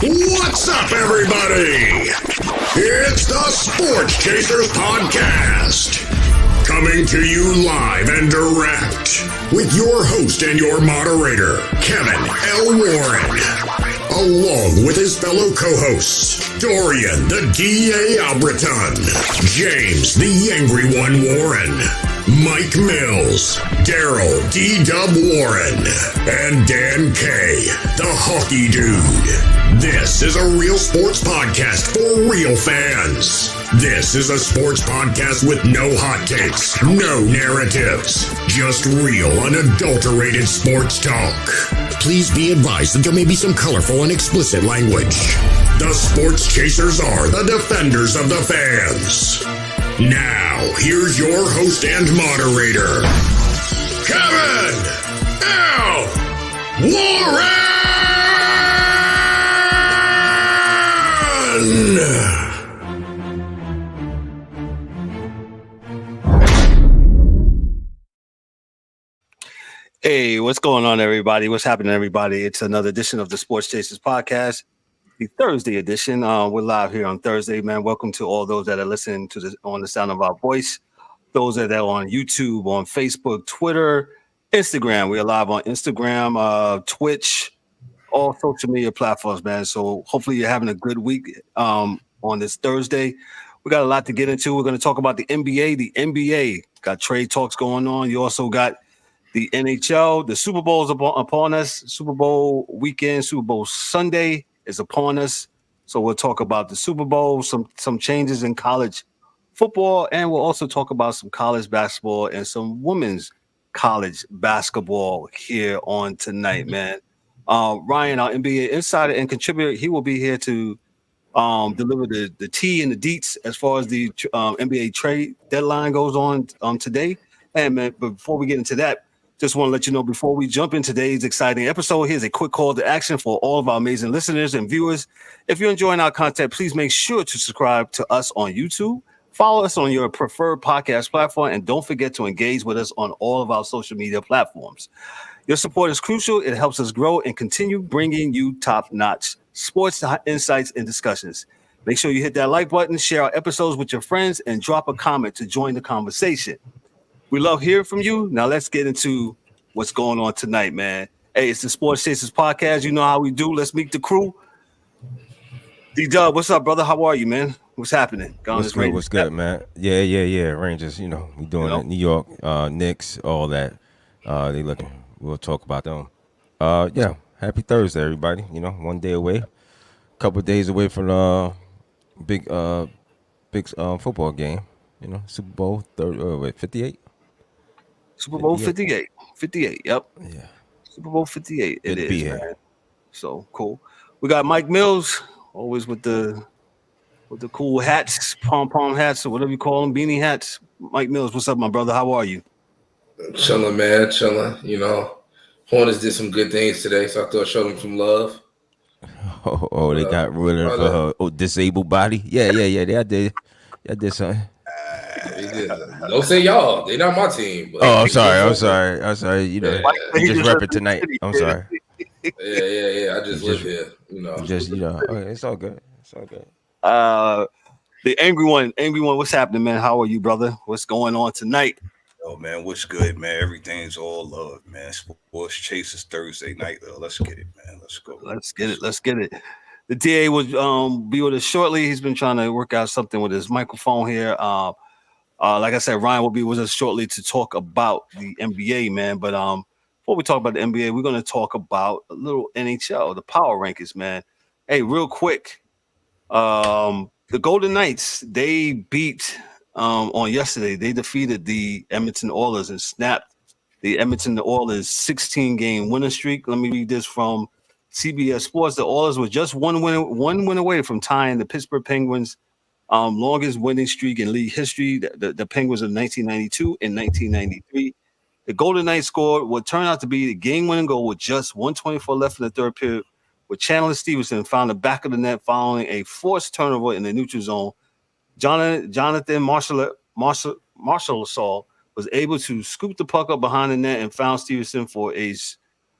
What's up, everybody? It's the Sports Chasers Podcast. Coming to you live and direct with your host and your moderator, Kevin L. Warren, along with his fellow co-hosts, Dorian the D.A. Albreton, James the Angry One Warren, Mike Mills, Daryl D-Dub Warren, and Dan K, the Hockey Dude. This is a real sports podcast for real fans. This is a sports podcast with no hot takes, no narratives, just real, unadulterated sports talk. Please be advised that there may be some colorful and explicit language. The Sports Chasers are the defenders of the fans. Now, here's your host and moderator, Kevin L. Warren! Hey, what's going on, everybody? What's happening, everybody? It's another edition of the Sports Chasers Podcast, the Thursday edition. We're live here on Thursday, man. Welcome to all those that are listening to this on the sound of our voice. Those that are on YouTube, on Facebook, Twitter, Instagram. We are live on Instagram, Twitch, all social media platforms, man. So hopefully you're having a good week on this Thursday. We got a lot to get into. We're going to talk about the NBA. The NBA got trade talks going on. You also got the NHL. The Super Bowl is upon us. Super Bowl weekend, Super Bowl Sunday is upon us. So we'll talk about the Super Bowl, some changes in college football, and we'll also talk about some college basketball and some women's college basketball here on tonight, man. Ryan, our NBA insider and contributor, he will be here to deliver the tea and the deets as far as the NBA trade deadline goes on today. And man, but before we get into that, just want to let you know before we jump in today's exciting episode, here's a quick call to action for all of our amazing listeners and viewers. If you're enjoying our content, please make sure to subscribe to us on YouTube. Follow us on your preferred podcast platform, and don't forget to engage with us on all of our social media platforms. Your support is crucial. It helps us grow and continue bringing you top-notch sports insights and discussions. Make sure you hit that like button, share our episodes with your friends, and drop a comment to join the conversation. We love hearing from you. Now let's get into what's going on tonight, man. Hey, it's the Sports Chasers Podcast. You know how we do. Let's meet the crew. D-Dub, what's up, brother? How are you, man? What's happening? What's good, man? Yeah. Rangers, we doing it. New York, Knicks, all that. They looking. We'll talk about them. Happy Thursday, everybody. One day away. Couple of days away from the big football game. Super Bowl 58? Super Bowl 58. 58, yep. Yeah. Super Bowl 58. Good it to be is, here. man. So cool. We got Mike Mills, always with the cool hats, pom-pom hats, or whatever you call them, beanie hats. Mike Mills, what's up, my brother? How are you? Chilling, man. Chilling. Hornets did some good things today, so I thought I'd show them some love. They got rid of her disabled body. Yeah. They did something. Don't say y'all. They not my team. But I'm sorry. You just rep it tonight. I'm sorry. Yeah. I just live here. It's all good. The angry one. What's happening, man? How are you, brother? What's going on tonight? Oh man, what's good, man? Everything's all love, man. Sports Chasers Thursday night, though. Let's get it, man. Let's go. Let's get it. The DA will be with us shortly. He's been trying to work out something with his microphone here. Like I said, Ryan will be with us shortly to talk about the NBA, man. But before we talk about the NBA, we're going to talk about a little NHL, the Power Rankings, man. Hey, real quick, the Golden Knights, they beat on yesterday. They defeated the Edmonton Oilers and snapped the Edmonton Oilers 16-game winning streak. Let me read this from CBS Sports. The Oilers were just one win away from tying the Pittsburgh Penguins' longest winning streak in league history. The Penguins of 1992 and 1993. The Golden Knights scored what turned out to be the game-winning goal with just 1:24 left in the third period, with Chandler Stevenson found the back of the net following a forced turnover in the neutral zone. Jonathan Marchessault was able to scoop the puck up behind the net and found Stevenson for a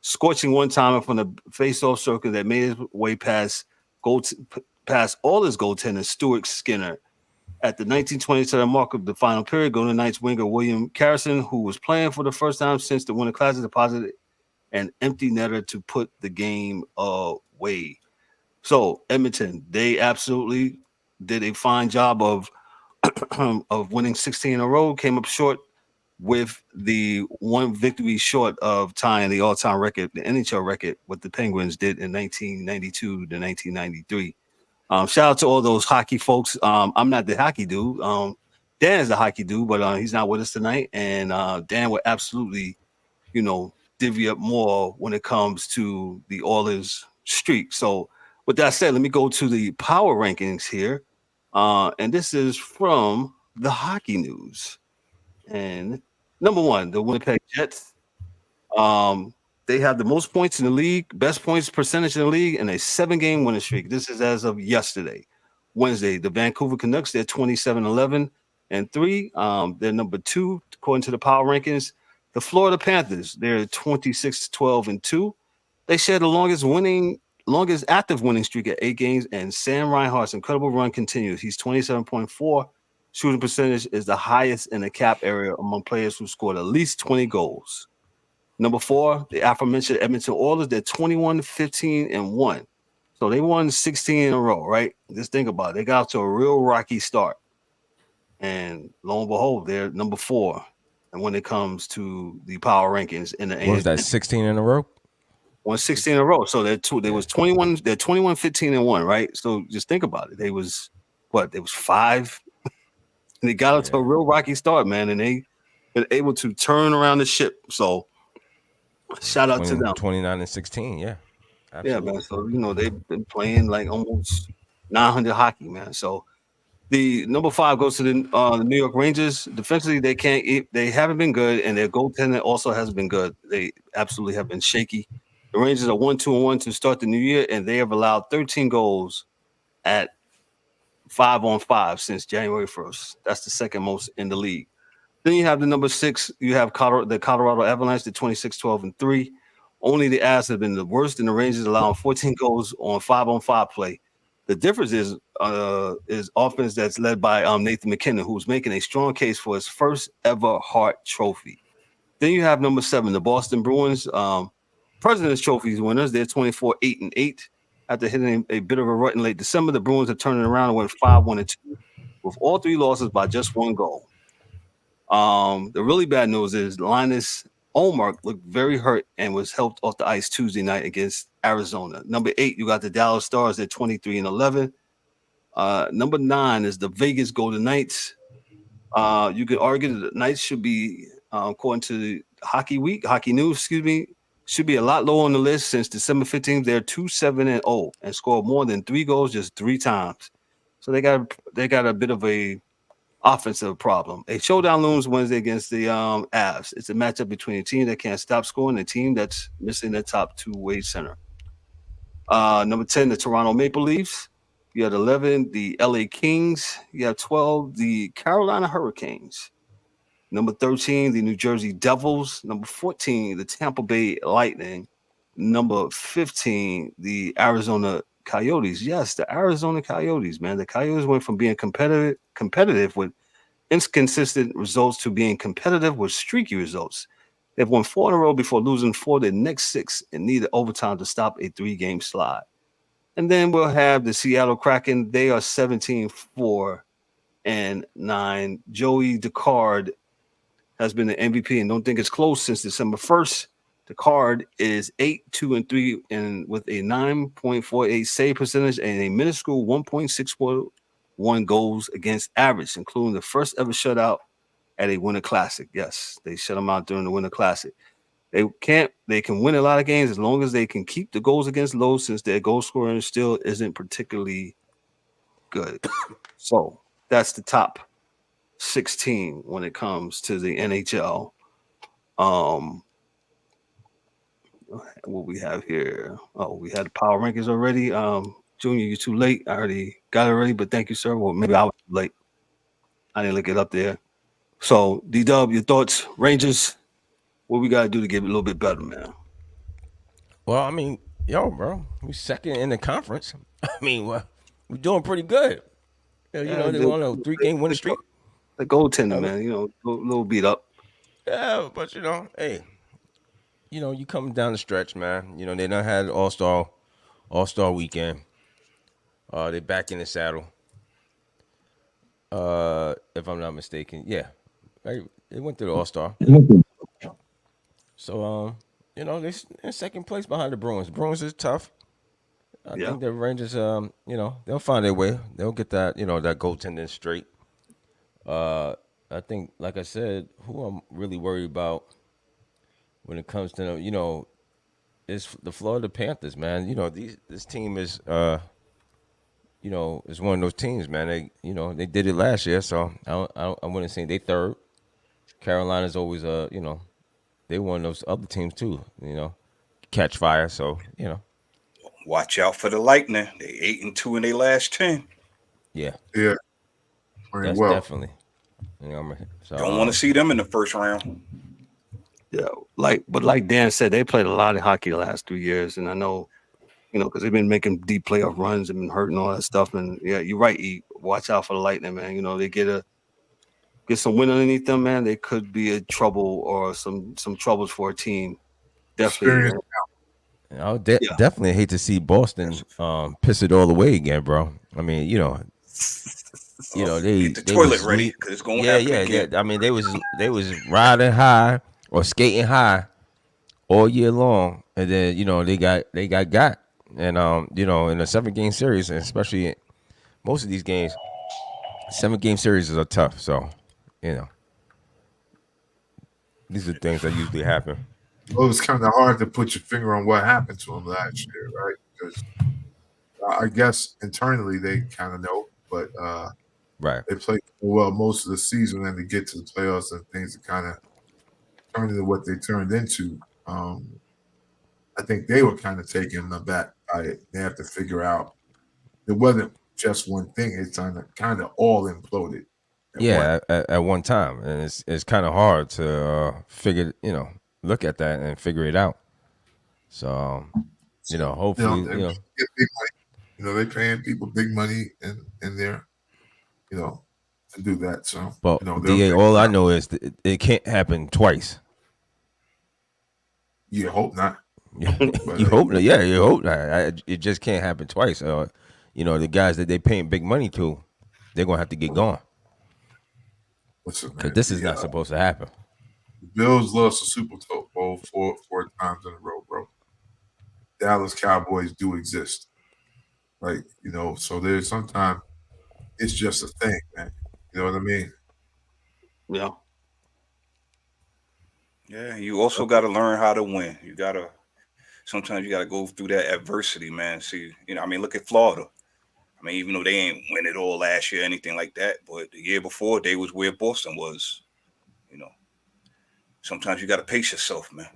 scorching one-timer from the face-off circle that made his way past past all his goaltenders, Stuart Skinner. At the 1927 mark of the final period, Golden Knights winger William Carrison, who was playing for the first time since the Winter Classic, deposited an empty netter to put the game away. So Edmonton, they absolutely did a fine job of winning 16 in a row, came up short with the one victory short of tying the all-time record, the NHL record, what the Penguins did in 1992 to 1993. Shout out to all those hockey folks. I'm not the hockey dude. Dan is the hockey dude, but he's not with us tonight. And Dan will absolutely, divvy up more when it comes to the Oilers streak. So with that said, let me go to the power rankings here. And this is from the Hockey News. And number one, the Winnipeg Jets. They have the most points in the league, best points percentage in the league, and a 7-game winning streak. This is as of yesterday, Wednesday. The Vancouver Canucks, they're 27-11-3. They're number 2, according to the power rankings. The Florida Panthers, they're 26-12-2. They share the longest active winning streak at 8 games, and Sam Reinhart's incredible run continues. He's 27.4. Shooting percentage is the highest in the cap area among players who scored at least 20 goals. Number 4, the aforementioned Edmonton Oilers, they're 21-15-1. So they won 16 in a row, right? Just think about it. They got off to a real rocky start. And lo and behold, they're number 4. And when it comes to the power rankings in the what was that, 16 in a row? Won 16 in a row. So they're 21-15-1, right? So just think about it. They was 5. And they got off to a real rocky start, man. And they been able to turn around the ship. So shout out to them. 29-16, yeah. Absolutely. Yeah, man. So, they've been playing like almost 900 hockey, man. So the number 5 goes to the New York Rangers. Defensively, they haven't been good, and their goaltending also hasn't been good. They absolutely have been shaky. The Rangers are 1-2-1 to start the new year, and they have allowed 13 goals at 5-on-5 since January 1st. That's the second most in the league. Then you have the number 6. You have the Colorado Avalanche, the 26-12-3. Only the Avs have been the worst, and the Rangers allowing 14 goals on 5-on-5 play. The difference is offense that's led by Nathan McKinnon, who's making a strong case for his first ever Hart Trophy. Then you have number 7, the Boston Bruins, President's Trophy winners. They're 24-8-8. After hitting a bit of a rut in late December, the Bruins are turning around and went 5-1-2 with all 3 losses by just 1 goal. The really bad news is Linus Ullmark looked very hurt and was helped off the ice Tuesday night against Arizona. Number 8, you got the Dallas Stars at 23-11. Number 9 is the Vegas Golden Knights. You could argue that the Knights should be, according to Hockey News, should be a lot lower on the list since December 15th. They're 2-7-0 and scored more than 3 goals just 3 times. So they got a bit of a offensive problem. A showdown looms Wednesday against the Avs. It's a matchup between a team that can't stop scoring and a team that's missing their top 2-way center. Number 10, the Toronto Maple Leafs. You have 11, the LA Kings. You have 12, the Carolina Hurricanes. Number 13, the New Jersey Devils. Number 14, the Tampa Bay Lightning. Number 15, the Arizona Coyotes. Yes, the Arizona Coyotes, man. The Coyotes went from being competitive with inconsistent results to being competitive with streaky results. They've won 4 in a row before losing 4 of their next 6 and needed overtime to stop a 3-game slide. And then we'll have the Seattle Kraken. They are 17-4-9. Joey Dacard has been the MVP and don't think it's close since December 1st. The card is 8-2-3 and with a 9.48 save percentage and a minuscule 1.641 goals against average, including the first ever shutout at a Winter Classic. Yes, they shut them out during the Winter Classic. They can win a lot of games as long as they can keep the goals against low, since their goal scoring still isn't particularly good. So that's the top 16 when it comes to the NHL. What we have here? Oh, we had the power rankings already. Junior, you're too late. I already got it already, but thank you, sir. Well, maybe I was too late. I didn't look it up there. So, D-Dub, your thoughts? Rangers, what we got to do to get a little bit better, man? Well, I mean, Yo, bro, we second in the conference. I mean, we're doing pretty good. You know, they The, won a 3-game winning streak. the goaltender, I mean, man, a little beat up. yeah, but hey, you coming down the stretch, man. They done had All-Star weekend. They back in the saddle. If I'm not mistaken, yeah, right. They went to the All-Star. So, they in second place behind the Bruins. Bruins is tough. I Yeah. think the Rangers, they'll find their way. They'll get that, that goaltending straight. I think, like I said, who I'm really worried about when it comes to, is the Florida Panthers, man. This team is, is one of those teams, man. They did it last year, so I wouldn't say they third. Carolina's always, they one of those other teams too, catch fire. So, Watch out for the Lightning. They 8-2 in their last 10. yeah, Yeah, very that's well. definitely. So, Don't want to see them in the first round. Yeah, like Dan said, they played a lot of hockey the last 2 years, and I know, because they've been making deep playoff runs and been hurting all that stuff. And yeah, you're right. Watch out for the Lightning, man. They get some win underneath them, man. They could be a trouble or some troubles for a team. Definitely. Experience. I would definitely hate to see Boston piss it all away again, bro. I mean, they Get the they toilet was ready because it's gonna yeah, happen again. I mean, they was riding high or skating high all year long, and then they got and in a 7-game series, and especially most of these games, 7-game series are tough. So, these are things that usually happen. Well, it's kind of hard to put your finger on what happened to him last year, right? Because I guess internally they kind of know, but Right. they played well most of the season, and to get to the playoffs and things that kind of turned into what they turned into. I think they were kind of taken aback by it. They have to figure out it wasn't just one thing; it's kind of all imploded. At one time, and it's kind of hard to figure, look at that and figure it out. So, hopefully, They get big money. They paying people big money in there, to do that. So, but DA, all I know is that it can't happen twice. You hope not. You hope not. Yeah, you hope not. It just can't happen twice. The guys that they paying big money to, they're gonna have to get going. Because this is not supposed to happen. The Bills lost the Super Bowl four times in a row, bro. Dallas Cowboys do exist. Like, so there's sometimes it's just a thing, man. You know what I mean? Yeah. Yeah, you also got to learn how to win. Sometimes you got to go through that adversity, man. See, look at Florida. I mean, even though they ain't win it all last year, anything like that, but the year before they was where Boston was. Sometimes you got to pace yourself, man.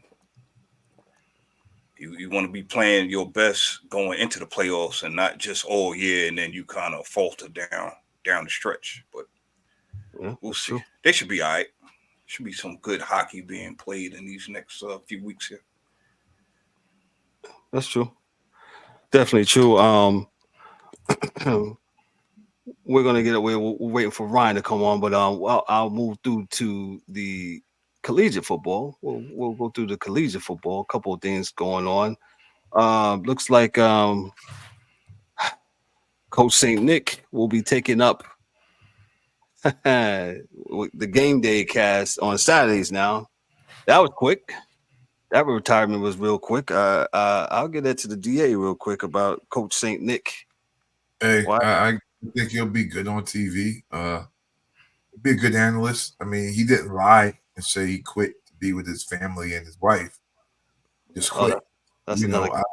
You want to be playing your best going into the playoffs and not just all year, and then you kind of falter down the stretch. But we'll see. True. They should be all right. Should be some good hockey being played in these next few weeks here. That's true. Definitely true. We're gonna get away. We're waiting for Ryan to come on, but I'll move through to the collegiate football. We'll go through the collegiate football. A couple of things going on. Looks like Coach St. Nick will be taking up the game day cast on Saturdays now. That was quick. That retirement was real quick. I'll get that to the DA real quick about Coach St. Nick. Hey, I think he'll be good on TV. Be a good analyst. I mean, he didn't lie and say he quit to be with his family and his wife. Just quit. That's another coach.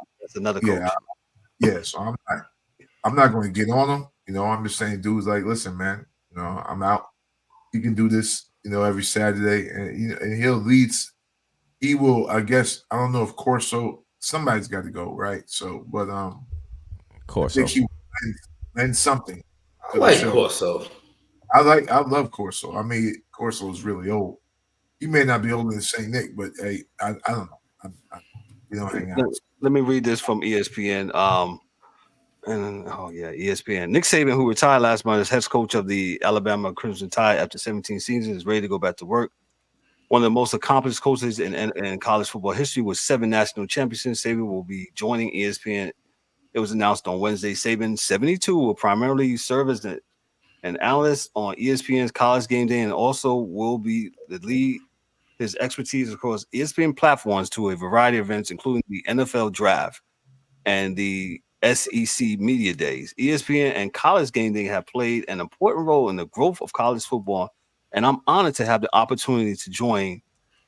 So I'm not going to get on him. I'm just saying, dude's like, listen, man. I'm out. He can do this. Every Saturday, and he'll lead. He will. I guess I don't know if Corso. Somebody's got to go, right? So, but Corso. I think he will lend something. I like Corso. I love Corso. I mean, Corso is really old. He may not be older than St. Nick, but hey, I don't know. We don't hang out. let me read this from ESPN. ESPN. Nick Saban, who retired last month as head coach of the Alabama Crimson Tide after 17 seasons, is ready to go back to work. One of the most accomplished coaches in college football history with 7 national championships. Saban will be joining ESPN. It was announced on Wednesday. Saban, 72, will primarily serve as an analyst on ESPN's College Game Day and also will be the lead his expertise across ESPN platforms to a variety of events, including the NFL Draft and the SEC Media Days. ESPN and College Game Day have played an important role in the growth of college football, and I'm honored to have the opportunity to join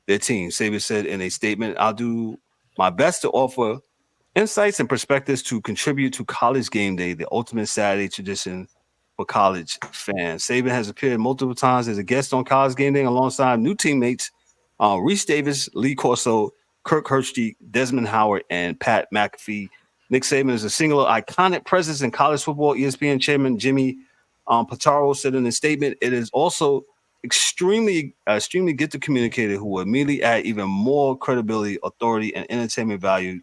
their team. Saban said in a statement, I'll do my best to offer insights and perspectives to contribute to College Game Day, the ultimate Saturday tradition for college fans. Saban has appeared multiple times as a guest on College Game Day alongside new teammates Reese Davis, Lee Corso, Kirk Herbstreit, Desmond Howard, and Pat McAfee. Nick Saban is a singular iconic presence in college football. ESPN chairman Jimmy Pitaro said in a statement, it is also extremely gifted communicator who will immediately add even more credibility, authority, and entertainment value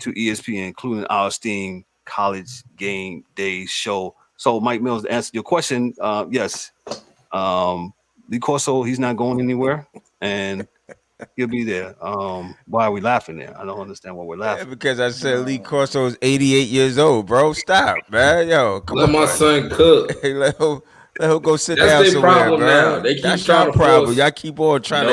to ESPN, including our esteemed College Game Day show. So, Mike Mills, to answer your question, yes, Lee Corso, he's not going anywhere, and he'll be there. Why are we laughing there? I don't understand why we're laughing. Yeah, because I said Lee Corso is 88 years old, bro. Stop, man. Yo, come on. Let my son cook. Hey, let him go sit That's down their somewhere, problem bro. now. They keep That's trying your to problem. force. Y'all keep on trying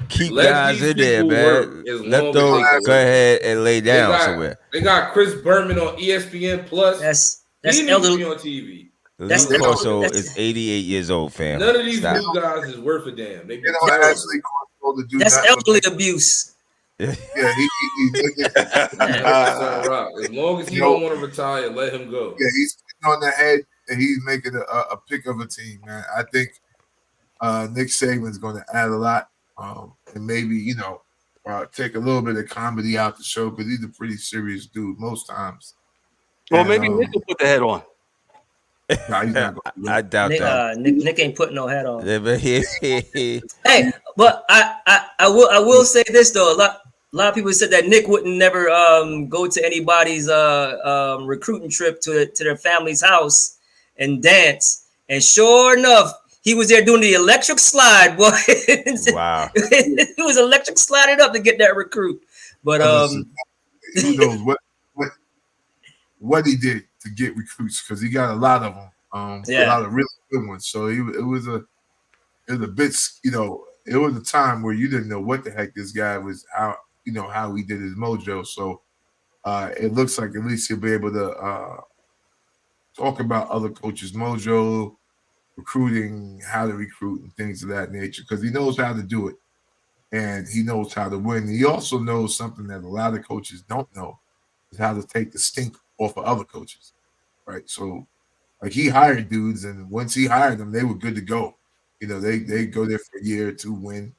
keep Let guys these in there, people man. work as Let long them as they go ahead and lay down somewhere. They got Chris Berman on ESPN Plus. That's he needs to be on TV. Lee Corso is 88 years old, fam. None of these new guys is worth a damn. They actually Corso to do that's that elderly abuse. Yeah, as long as he don't want to retire, let him go. Yeah, he's on the head and he's making a pick of a team, man. I think Nick Saban's going to add a lot, and maybe take a little bit of comedy out the show because he's a pretty serious dude most times. Well, maybe Nick will put the head on. Nah, he's not I doubt that. Nick ain't putting no hat on. Hey, but I will say this though. A lot of people said that Nick wouldn't never go to anybody's recruiting trip to their family's house and dance. And sure enough, he was there doing the electric slide, boy. Wow. He was electric sliding up to get that recruit. But who knows what he did to get recruits because he got a lot of them, a lot of really good ones. So it was a bit, it was a time where you didn't know what the heck this guy was, how he did his mojo. So it looks like at least he'll be able to talk about other coaches' mojo, recruiting, how to recruit, and things of that nature because he knows how to do it and he knows how to win. He also knows something that a lot of coaches don't know is how to take the stink off of other coaches, right? So, like he hired dudes, and once he hired them, they were good to go. They go there for a year or two, win.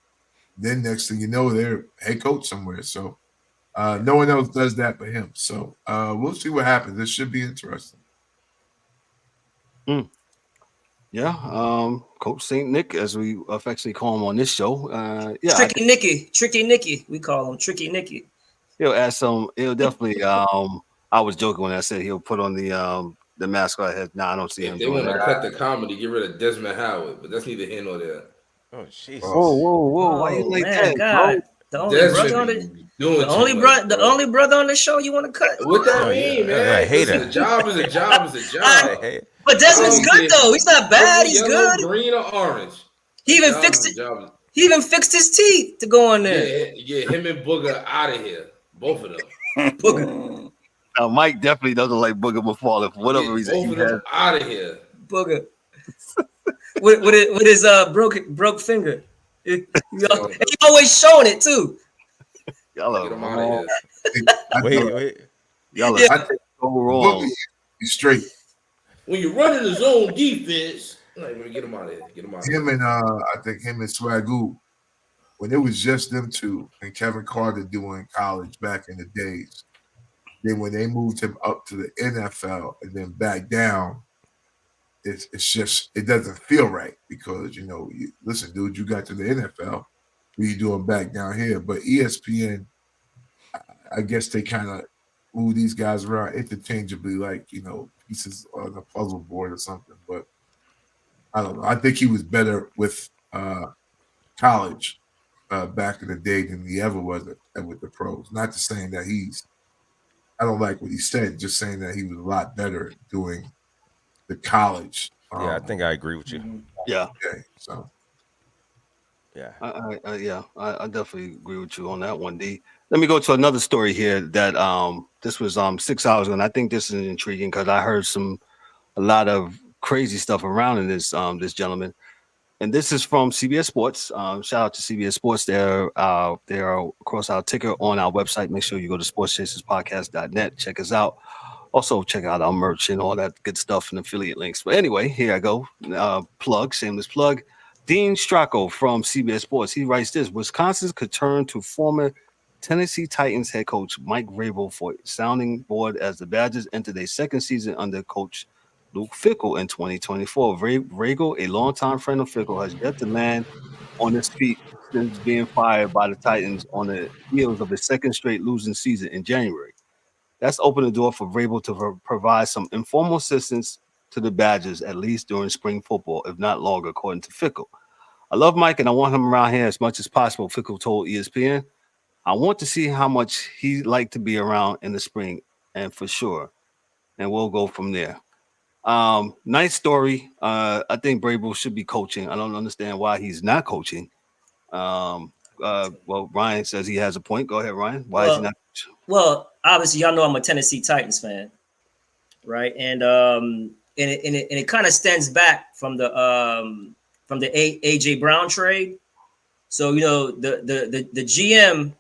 Then next thing you know, they're head coach somewhere. So, no one else does that but him. So, we'll see what happens. This should be interesting. Yeah, Coach St. Nick, as we affectionately call him on this show. Tricky Nicky, we call him Tricky Nicky. He'll add some. He'll definitely. I was joking when I said he'll put on the mascot head. Nah, I don't see him. They want to cut the comedy, get rid of Desmond Howard, but that's neither here nor there. Oh, jeez. Whoa! Why you like that? God. The only brother on the show you want to cut? What that mean, man? I hate it. A job is a job. But Desmond's good though. He's not bad. He's yellow, good. Green or orange. He even fixed it. He even fixed his teeth to go on there. Yeah, him and Booger out of here. Both of them. Booger. Now, Mike definitely doesn't like Booger McFarland for whatever reason. Both of them out of here. Booger. with his broke finger. He always showing it too. Y'all Get him out of Wait. here. Y'all I think so wrong. He's straight. When you're running the zone defense, get him out of here. Get him out of here. Him and I think him and Swagoo, when it was just them two and Kevin Carter doing college back in the days, then when they moved him up to the NFL and then back down, it's just it doesn't feel right because listen, dude, you got to the NFL, what you doing back down here? But ESPN, I guess they kind of move these guys around interchangeably, like, pieces on a puzzle board or something. But I don't know. I think he was better with college back in the day than he ever was with the pros. Not just saying that I don't like what he said, just saying that he was a lot better doing the college. I think I agree with you. Yeah. Okay, so. Yeah. I definitely agree with you on that one, D. Let me go to another story here that this was 6 hours ago, and I think this is intriguing because I heard a lot of crazy stuff around in this gentleman. And this is from CBS Sports. Shout out to CBS Sports. They're across our ticker on our website. Make sure you go to sportschaserspodcast.net. Check us out. Also, check out our merch and all that good stuff and affiliate links. But anyway, here I go. Shameless plug. Dean Stracco from CBS Sports. He writes this: Wisconsin could turn to former Tennessee Titans head coach Mike Vrabel for sounding board as the Badgers enter their second season under coach Luke Fickell in 2024. Vrabel, a longtime friend of Fickell, has yet to land on his feet since being fired by the Titans on the heels of his second straight losing season in January. That's opened the door for Vrabel to provide some informal assistance to the Badgers, at least during spring football, if not longer, according to Fickell. I love Mike and I want him around here as much as possible, Fickell told ESPN. I want to see how much he'd like to be around in the spring, and for sure. And we'll go from there. Nice story. I think Vrabel should be coaching. I don't understand why he's not coaching. Well, Ryan says he has a point. Go ahead, Ryan. Why is he not coaching? Well, obviously, y'all know I'm a Tennessee Titans fan, right? And it kind of stems back from the AJ Brown trade. So the GM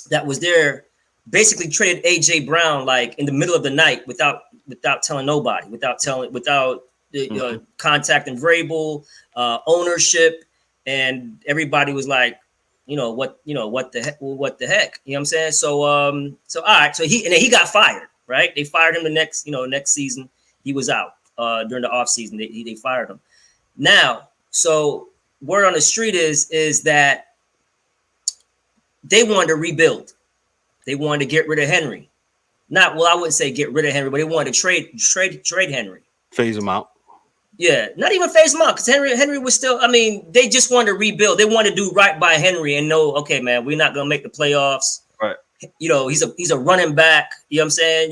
that was there basically traded AJ Brown like in the middle of the night without telling nobody, without contacting Vrabel, ownership, and everybody was like, what the heck? You know what I'm saying? So all right, so he got fired, right? They fired him the next season. He was out during the offseason. They fired him. Now, so word on the street is that they wanted to rebuild. They wanted to get rid of Henry. I wouldn't say get rid of Henry, but they wanted to trade Henry. Phase him out. Yeah, not even phase him out because Henry was still. I mean, they just wanted to rebuild. They wanted to do right by Henry and know, okay, man, we're not gonna make the playoffs. Right. He's a running back. You know what I'm saying?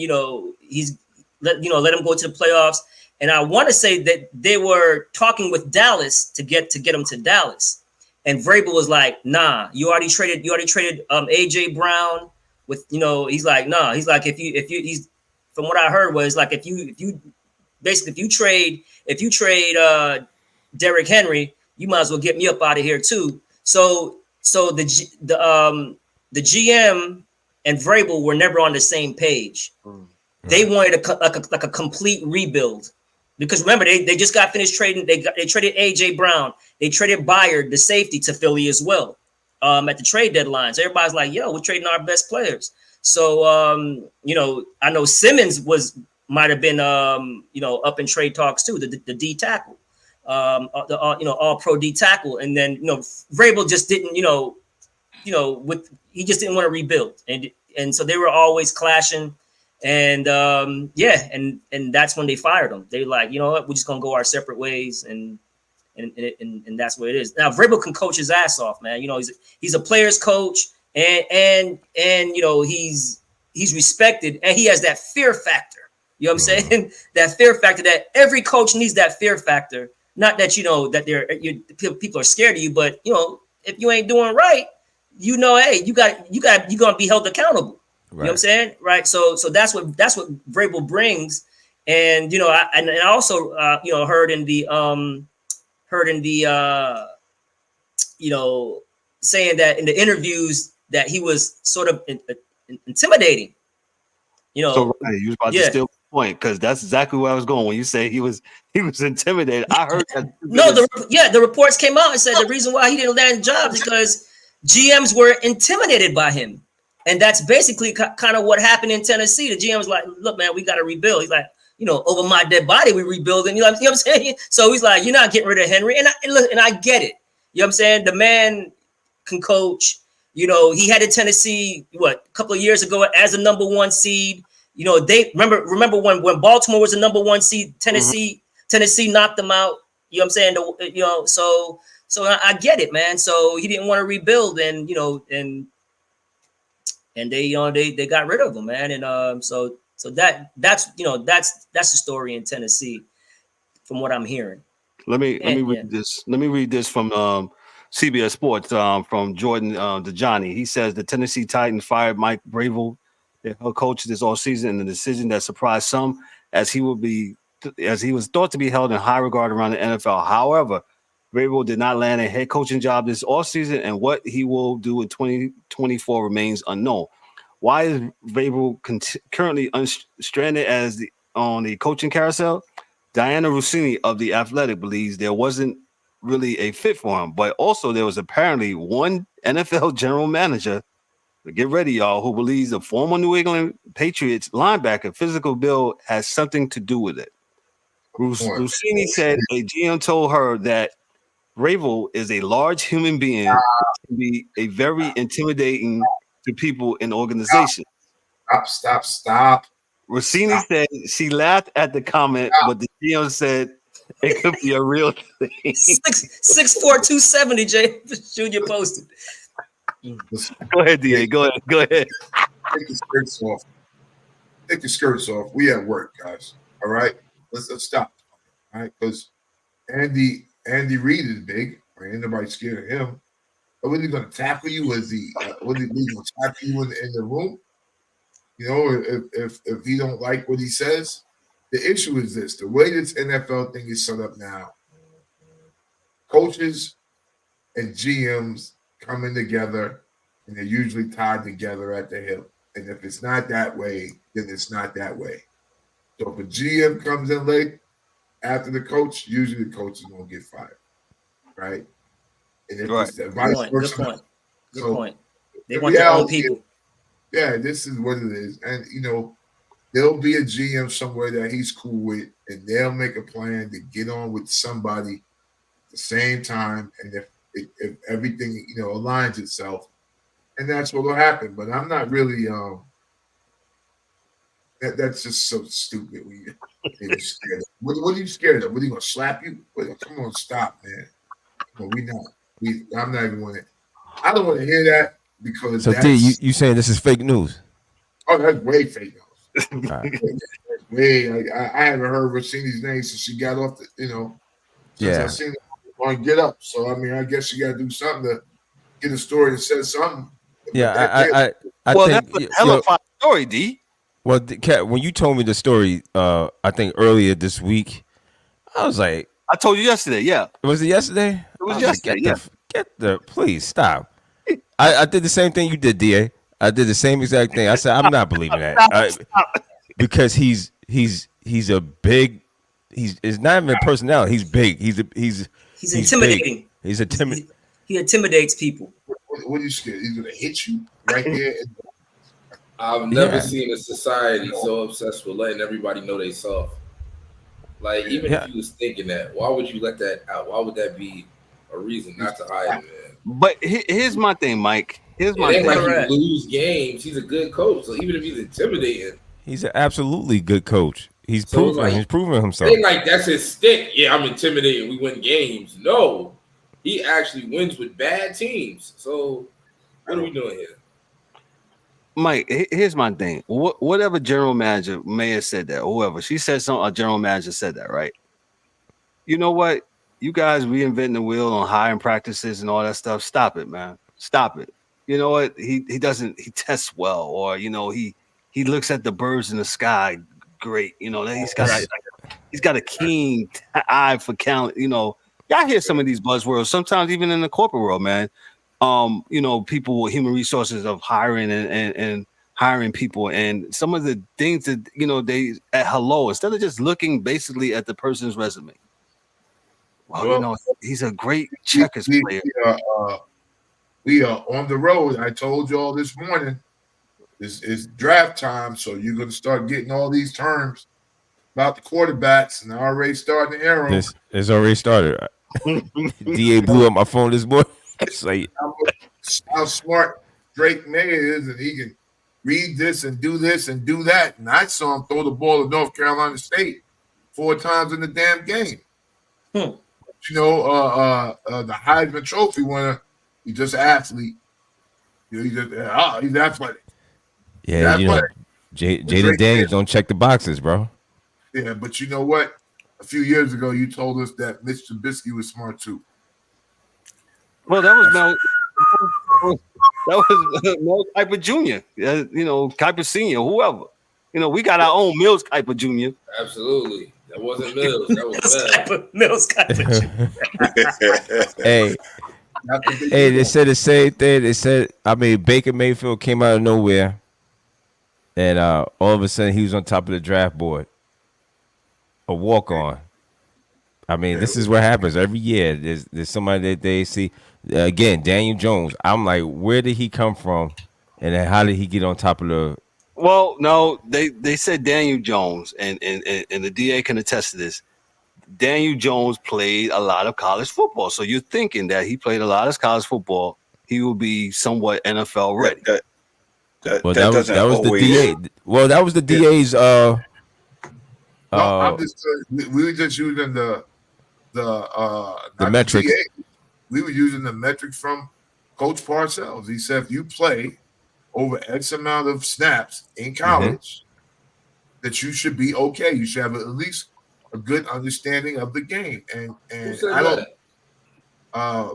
Let him go to the playoffs. And I want to say that they were talking with Dallas to get him to Dallas. And Vrabel was like, nah, you already traded AJ Brown with, he's like, nah, he's like, if you from what I heard was like, if you trade Derrick Henry, you might as well get me up out of here too. So the GM and Vrabel were never on the same page. They wanted a complete rebuild. Because remember, they just got finished trading. They traded AJ Brown. They traded Byard, the safety, to Philly as well at the trade deadline. So everybody's like, yo, we're trading our best players. So, I know Simmons might have been, up in trade talks too, the D tackle, all pro D tackle. And then, Vrabel just didn't, he just didn't want to rebuild. And so they were always clashing. And and that's when they fired him. They like, you know what, we're just gonna go our separate ways, and that's what it is. Now Vrabel can coach his ass off, man. He's a player's coach, and he's respected, and he has that fear factor. You know what I'm saying? That fear factor that every coach needs. That fear factor. Not that that people are scared of you, but if you ain't doing right, hey, you're gonna be held accountable. Right. You know what I'm saying? Right. So that's what Vrabel brings. And, I also, heard in the saying that in the interviews that he was sort of intimidating, So Ryan, you was about to steal the point, because that's exactly where I was going when you say he was intimidated. I heard that. No, the reports came out and said the reason why he didn't land jobs because GMs were intimidated by him. And that's basically kind of what happened in Tennessee. The GM was like, look, man, we got to rebuild. He's like, over my dead body, we rebuilding. You know what I'm saying? So he's like, you're not getting rid of Henry. And I get it. You know what I'm saying? The man can coach. he had in Tennessee a couple of years ago as a number 1 seed. They remember when Baltimore was a number 1 seed, Tennessee knocked them out. You know what I'm saying? So I get it, man. So he didn't want to rebuild, and they got rid of him, man. And so that's the story in Tennessee, from what I'm hearing. Let me read this. Let me read this from CBS Sports from Jordan DeJohnny. He says the Tennessee Titans fired Mike Vrabel, their head coach, this offseason, in a decision that surprised some, as he was thought to be held in high regard around the NFL. However, Vrabel did not land a head coaching job this offseason, and what he will do in 2024 remains unknown. Why is Vrabel currently stranded on the coaching carousel? Diana Rossini of The Athletic believes there wasn't really a fit for him, but also there was apparently one NFL general manager, get ready, y'all, who believes the former New England Patriots linebacker physical build has something to do with it. Rossini said a GM told her that Vrabel is a large human being and can be a very intimidating to people in the organization. Stop. Rossini said she laughed at the comment, but the GM said it could be a real thing. 6'4", 270, Jay. Junior posted. Go ahead, DA. Go ahead. Take your skirts off. We at work, guys. All right? Let's stop. All right? Because Andy Reid is big. Right? Ain't nobody scared of him. But when he going to tackle you? Was he going to tackle you in the room? If he don't like what he says, the issue is this: the way this NFL thing is set up now, coaches and GMs coming together, and they're usually tied together at the hip. And if it's not that way, then it's not that way. So if a GM comes in late after the coach, usually the coach is going to get fired, right? And if it's the vice versa, good point. They want their own people. Yeah, this is what it is. And, there'll be a GM somewhere that he's cool with, and they'll make a plan to get on with somebody at the same time. And if everything, aligns itself, and that's what will happen. But I'm not really that's just so stupid when you're scared of. What are you scared of? What are you going to slap you? Come on, stop, man. I'm not even want to. I don't want to hear that. Because so, D, you saying this is fake news? Oh, that's way fake news. I haven't heard Rossini's name since she got off since I seen her on Get Up. So, I guess you got to do something to get a story that says something. Yeah, I think that's a hell of a story, D. Well, Kat, when you told me the story, I think earlier this week, I was like, I told you yesterday. Yeah, was it yesterday? It was yesterday. Please stop. I did the same thing you did, DA. I did the same exact thing. I said, I'm not believing that. Because he's a big, it's not even personality. He's big. He's intimidating. Big. He's intimidating. He intimidates people. What are you scared? He's going to hit you right there. I've never seen a society so obsessed with letting everybody know they soft. Like, even if you was thinking that, why would you let that out? Why would that be a reason not to hide it, man? But here's my thing, Mike. Here's my thing. Like, he lose games. He's a good coach. So even if he's intimidating, he's an absolutely good coach. He's proven himself. It ain't like that's his stick. Yeah, I'm intimidating. We win games. No, he actually wins with bad teams. So what are we doing here? Mike, here's my thing. Whatever general manager may have said that, or whoever, she said a general manager said that, right? You know what? You guys reinventing the wheel on hiring practices and all that stuff. Stop it, man. Stop it. You know what? He tests well, or he looks at the birds in the sky. Great. He's got a keen eye for talent. Y'all hear some of these buzzwords sometimes even in the corporate world, man. People with human resources of hiring and hiring people, and some of the things that they at hello, instead of just looking basically at the person's resume. Well, he's a great checkers player. We are on the road. I told you all this morning. It's draft time, so you're going to start getting all these terms about the quarterbacks, and they're already starting the arrow. It's already started. DA blew up my phone this morning. It's like how smart Drake May is, and he can read this and do this and do that. And I saw him throw the ball to North Carolina State 4 times in the damn game. The Heisman Trophy winner, he's just an athlete. He's athletic. Yeah, Jaden Daniels don't check the boxes, bro. Yeah, but you know what? A few years ago, you told us that Mitch Trubisky was smart too. Well, that was Mel Kiper Jr. Kiper Sr. Whoever. We got our own Mills Kiper Jr. Absolutely, that wasn't Mills. That was Mills Kiper Jr. Hey, they said the same thing. They said, Baker Mayfield came out of nowhere, and all of a sudden he was on top of the draft board. A walk-on. This is what happens every year. There's somebody that they see. Again, Daniel Jones. I'm like, where did he come from? And then how did he get on top of the... Well, no, they said Daniel Jones, and the DA can attest to this. Daniel Jones played a lot of college football. So you're thinking that he played a lot of college football, he will be somewhat NFL ready. That was the DA. Well, that was the DA's... I'm just we were just using the metrics. We were using the metrics from Coach Parcells. He said if you play over X amount of snaps in college, that you should be okay. You should have at least a good understanding of the game. And I don't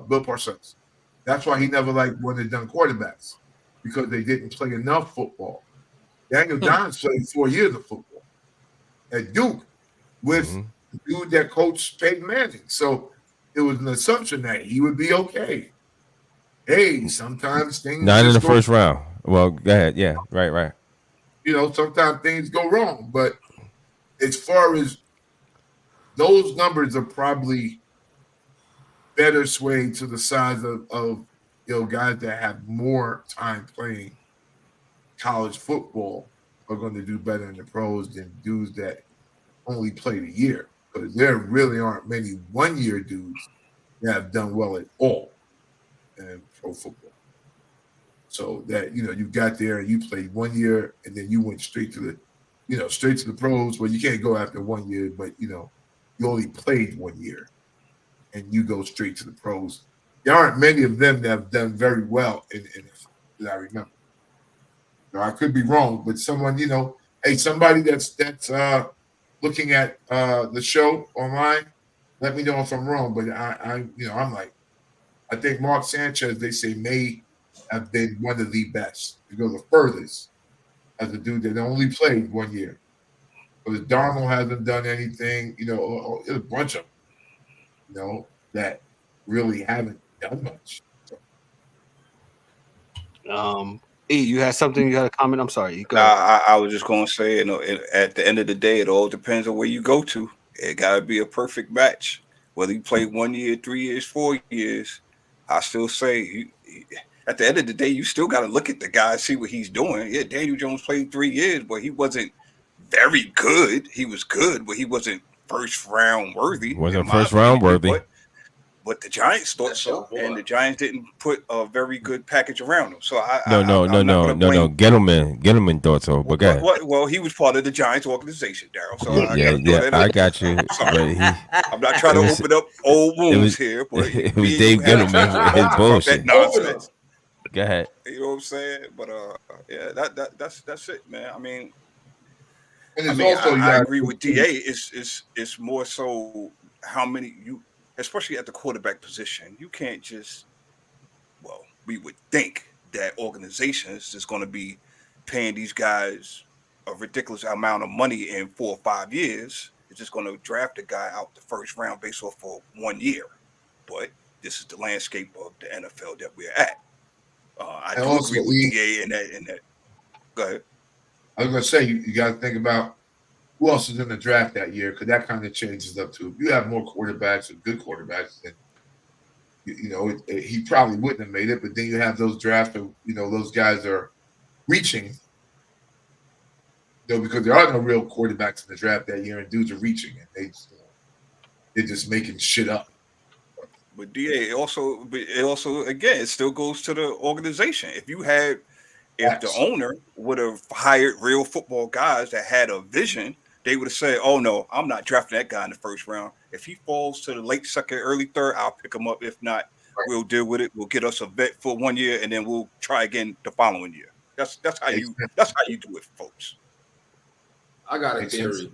Bill Parcells. That's why he never liked when they done quarterbacks, because they didn't play enough football. Daniel Jones played 4 years of football at Duke with the dude that coached Peyton Manning. So it was an assumption that he would be okay. Hey, sometimes things not in the first round. Well, go ahead. Yeah, right. Sometimes things go wrong. But as far as those numbers are probably better swayed to the size of guys that have more time playing college football are going to do better in the pros than dudes that only played a year. But there really aren't many one-year dudes that have done well at all in pro football. So that, you got there and you played 1 year and then you went straight to the pros. Well, you can't go after 1 year, but, you only played 1 year and you go straight to the pros. There aren't many of them that have done very well in that I remember. Now, I could be wrong, but someone, somebody that's looking at the show online, let me know if I'm wrong. But I'm like, I think Mark Sanchez, they say, may have been one of the best to go the furthest as a dude that only played 1 year. Because Darnold hasn't done anything, there's a bunch of them, that really haven't done much. So. You had something, you had a comment? I'm sorry. I was just going to say, at the end of the day, it all depends on where you go to. It got to be a perfect match. Whether you play 1 year, 3 years, 4 years, I still say, at the end of the day, you still got to look at the guy, see what he's doing. Yeah, Daniel Jones played 3 years, but he wasn't very good. He was good, but he wasn't first round worthy. Wasn't first round worthy. But the Giants thought so, and the Giants didn't put a very good package around him. So no. Gettleman thought so. But go ahead. Well, he was part of the Giants organization, Daryl. So I got you. I'm not trying to open up old wounds here, but it was Dave Gettleman. His bullshit. That nonsense. Go ahead. You know what I'm saying? But that's it, man. I agree with DA. It's more so how many you. Especially at the quarterback position, you can't just, we would think that organizations is going to be paying these guys a ridiculous amount of money in 4 or 5 years. It's just going to draft a guy out the first round based off for 1 year. But this is the landscape of the NFL that we're at. I do agree with DA in that. Go ahead. I was going to say, you got to think about who else is in the draft that year, because that kind of changes up too. If you have more quarterbacks or good quarterbacks, then he probably wouldn't have made it. But then you have those drafts, those guys are reaching, because there are no real quarterbacks in the draft that year, and dudes are reaching, and they're just making shit up. But DA it also again, it still goes to the organization. If the owner would have hired real football guys that had a vision, they would have said, "Oh no, I'm not drafting that guy in the first round. If he falls to the late second, early third, I'll pick him up. If not, we'll deal with it. We'll get us a vet for 1 year, and then we'll try again the following year." That's how you do it, folks. I got a theory.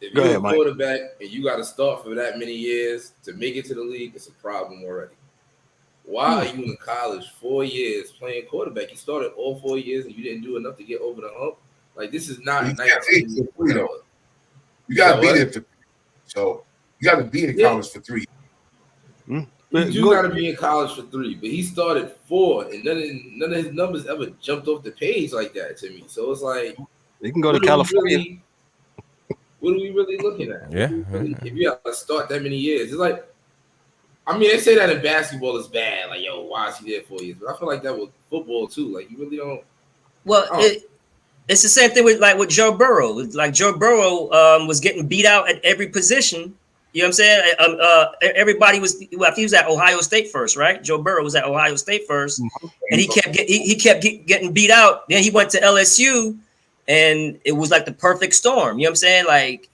If you're a quarterback and you got to start for that many years to make it to the league, it's a problem already. Why are you in college 4 years playing quarterback? You started all 4 years and you didn't do enough to get over the hump. Like, this is not you got to be there for 3. So you got to be in college for 3. You do got to be in college for 3, but he started 4, and none of his numbers ever jumped off the page like that to me. So it's like, you can go to California. What are we really looking at? Yeah. If you have to start that many years, it's like, I mean, they say that in basketball is bad. Like, yo, why is he there 4 years? But I feel like that with football too. Like, you really don't. Well, it's the same thing with Joe Burrow. Like, Joe Burrow was getting beat out at every position. You know what I'm saying? Everybody was. Well, I think he was at Ohio State first, right? Joe Burrow was at Ohio State first, and he kept getting beat out. Then he went to LSU. And it was like the perfect storm. You know what I'm saying? Like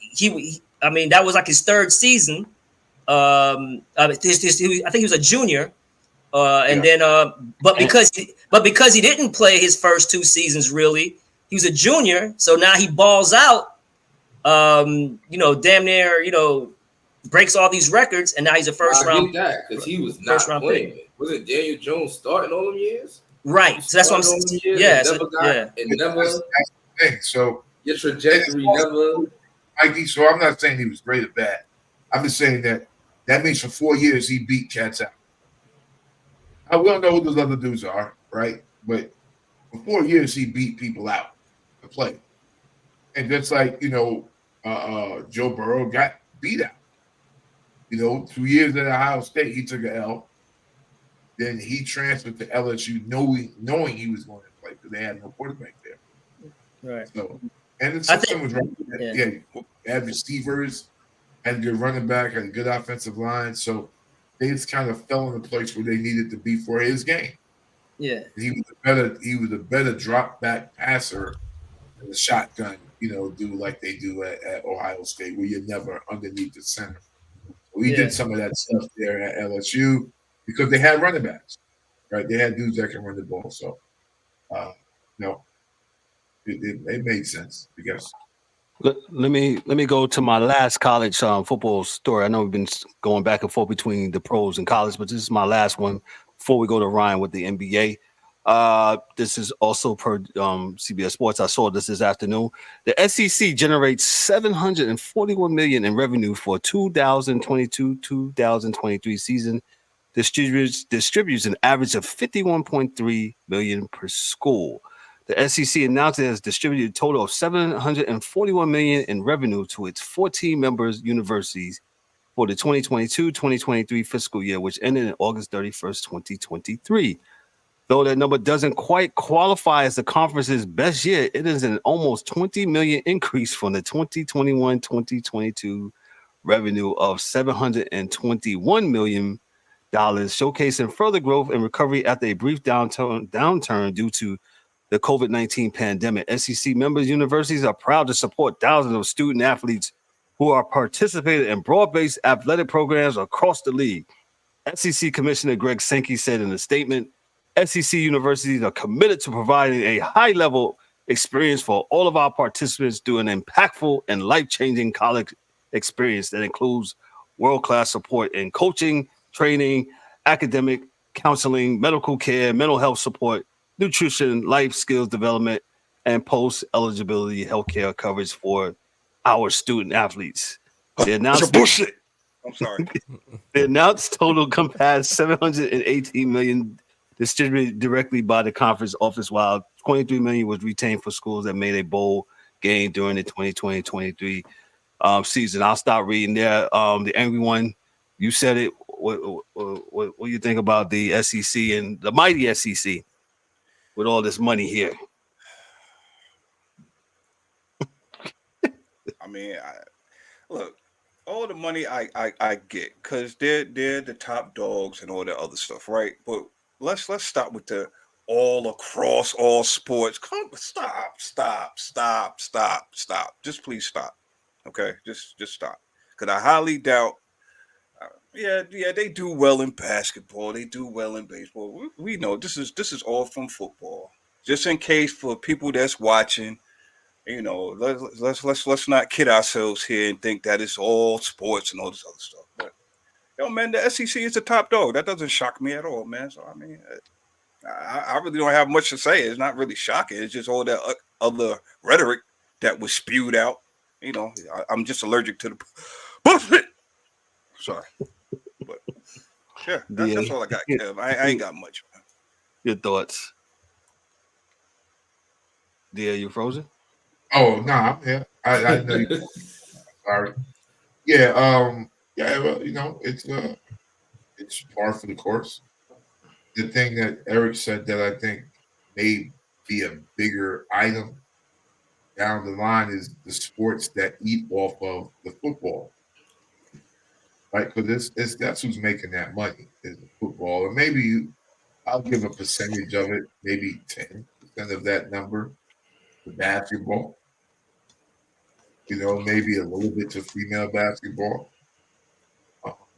that was like his 3rd season. I think he was a junior. But because he didn't play his first 2 seasons, really, he was a junior. So now he balls out, damn near, breaks all these records. And now he's a first round. I get that because he was not playing. Pick. Was it Daniel Jones starting all them years? Right. So that's what I'm saying. Yeah. So your trajectory never. Mikey, so I'm not saying he was great or bad. I'm just saying that means for 4 years he beat cats out. I will know who those other dudes are, right? But for 4 years he beat people out to play. And just like, Joe Burrow got beat out. 2 years at Ohio State, he took an L. Then he transferred to LSU knowing he was going to play because they had no quarterback there. Right. So, and the system was right. Yeah, had receivers, had a good running back, had a good offensive line. So they just kind of fell in the place where they needed to be for his game. Yeah. He was a better drop back passer than the shotgun, do like they do at Ohio State, where you're never underneath the center. So he did some of that stuff there at LSU because they had running backs, right? They had dudes that can run the ball. So, it made sense, I guess. Let me go to my last college football story. I know we've been going back and forth between the pros and college, but this is my last one before we go to Ryan with the NBA. This is also per CBS Sports. I saw this afternoon. The SEC generates $741 million in revenue for 2022-2023 season. Distributes an average of $51.3 million per school. The SEC announced it has distributed a total of $741 million in revenue to its 14 members universities for the 2022-2023 fiscal year, which ended on August 31st, 2023. Though that number doesn't quite qualify as the conference's best year, it is an almost $20 million increase from the 2021-2022 revenue of $721 million, showcasing further growth and recovery after a brief downturn due to the COVID-19 pandemic. SEC members universities are proud to support thousands of student athletes who are participating in broad-based athletic programs across the league. SEC Commissioner Greg Sankey said in a statement, SEC universities are committed to providing a high-level experience for all of our participants through an impactful and life-changing college experience that includes world-class support in coaching, training, academic, counseling, medical care, mental health support, nutrition, life skills development, and post-eligibility healthcare coverage for our student athletes. The announced The announced total compassed $718 million distributed directly by the conference office, while $23 million was retained for schools that made a bowl game during the 2020-23 season. I'll start reading there. The angry one, you said it. What do you think about the SEC and the mighty SEC? With all this money here. I mean, look, all the money I get because they're the top dogs and all that other stuff, right? But let's stop with the all across all sports. Stop. Just please stop. Okay, just stop. Because I highly doubt. Yeah, they do well in basketball. They do well in baseball. We know this is all from football. Just in case for people that's watching, let's not kid ourselves here and think that it's all sports and all this other stuff. But man, the SEC is the top dog. That doesn't shock me at all, man. So I mean, I really don't have much to say. It's not really shocking. It's just all that other rhetoric that was spewed out. I'm just allergic to the bullshit. Sorry, but yeah, that's all I got, Kev. I ain't got much, man. Your thoughts? Dia, you frozen? Oh no, I'm here. I know you. Sorry. Yeah. Well, it's par for the course. The thing that Eric said that I think may be a bigger item down the line is the sports that eat off of the football, right? Because that's who's making that money is the football, and maybe I'll give a percentage of it, maybe 10% of that number to basketball. Maybe a little bit to female basketball,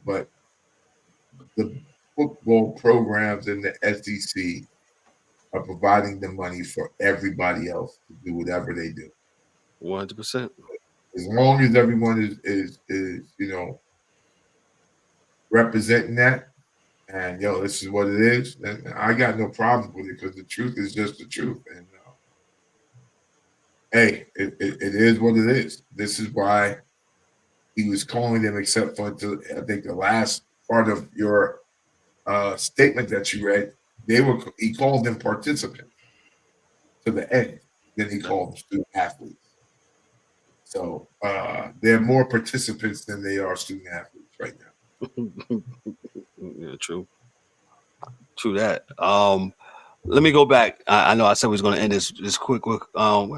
but the football programs in the SEC are providing the money for everybody else to do whatever they do. 100%. As long as everyone is representing that, and this is what it is, then I got no problem with it because the truth is just the truth. And hey, it is what it is. This is why he was calling them, except for I think the last part of your statement that you read, he called them participants to the end. Then he called them student athletes. So they're more participants than they are student athletes right now. Yeah, true that. Let me go back. I know I said we was going to end this quick. We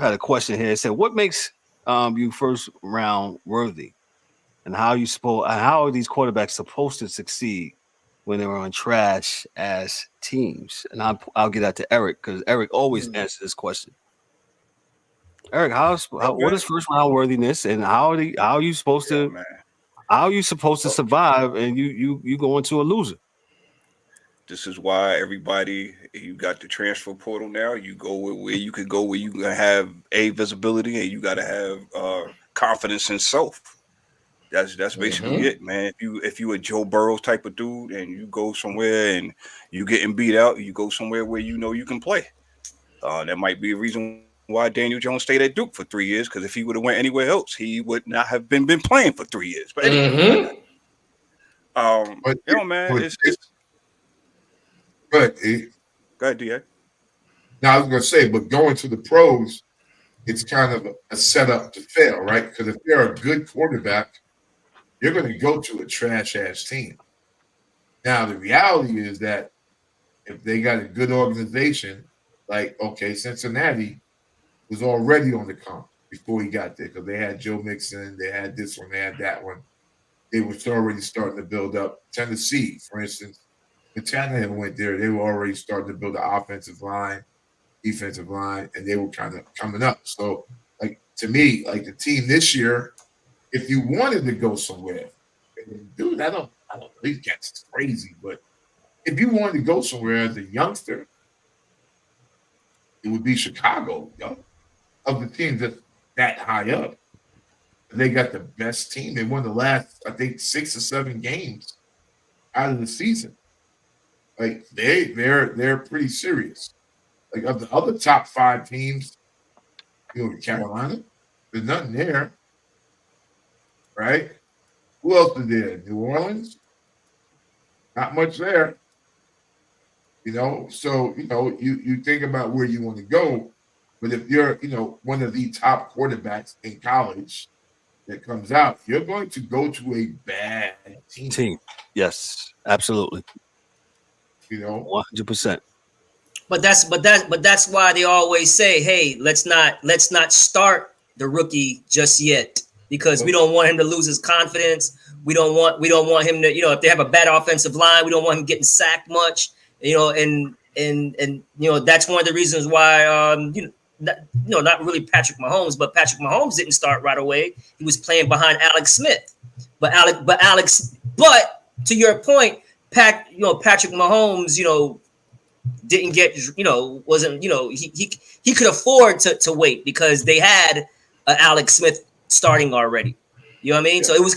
had a question here. It said, "What makes you first round worthy, and how are these quarterbacks supposed to succeed when they were on trash ass teams?" And I'll get that to Eric because Eric always answers this question. Eric, what is first round worthiness, and how are you supposed to survive, and you go into a loser? This is why you got the transfer portal now. You go where you could go, where you can have visibility, and you got to have confidence in self. That's basically it, man. If you a Joe Burrow type of dude, and you go somewhere and you getting beat out, you go somewhere where you can play. That might be a reason why Daniel Jones stayed at Duke for 3 years, because if he would have went anywhere else, he would not have been playing for 3 years. But anyway, man, it's But go ahead, DA. Now I was going to say, but going to the pros, it's kind of a setup to fail, right? Because if they're a good quarterback, you're going to go to a trash ass team. Now the reality is that if they got a good organization, like Cincinnati was already on the come before he got there because they had Joe Mixon, they had this one, they had that one. They were already starting to build up. Tennessee, for instance. When Tannehill went there, they were already starting to build an offensive line, defensive line, and they were kind of coming up. So, to me, the team this year, if you wanted to go somewhere, dude, I don't know, these guys crazy, but if you wanted to go somewhere as a youngster, it would be Chicago, of the teams that's that high up. They got the best team. They won the last, I think, 6 or 7 games out of the season. They're pretty serious. Of the other top 5 teams, Carolina, there's nothing there, right? Who else is there? New Orleans, not much there. So you think about where you want to go, but if you're one of the top quarterbacks in college that comes out, you're going to go to a bad team. Yes, absolutely. 100%. But that's why they always say, hey, let's not start the rookie just yet. because we don't want him to lose his confidence. We don't want him to, if they have a bad offensive line, we don't want him getting sacked much, and that's one of the reasons why, not really Patrick Mahomes, but Patrick Mahomes didn't start right away. He was playing behind Alex Smith, but to your point, Patrick Mahomes, didn't get, wasn't, he could afford to wait because they had Alex Smith starting already. You know what I mean? Yeah. So it was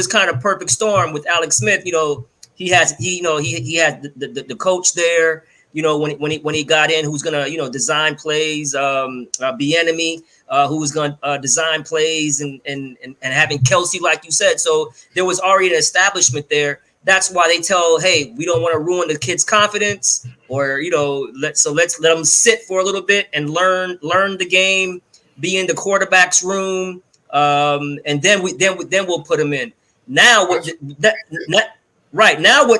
kind of perfect storm with Alex Smith. He had the coach there. When he got in, who's gonna design plays, Bieniemy, who was gonna design plays, and having Kelsey, like you said. So there was already an establishment there. That's why they tell, hey, we don't want to ruin the kid's confidence, or let's let them sit for a little bit and learn the game, be in the quarterback's room, and then we'll put them in. Now what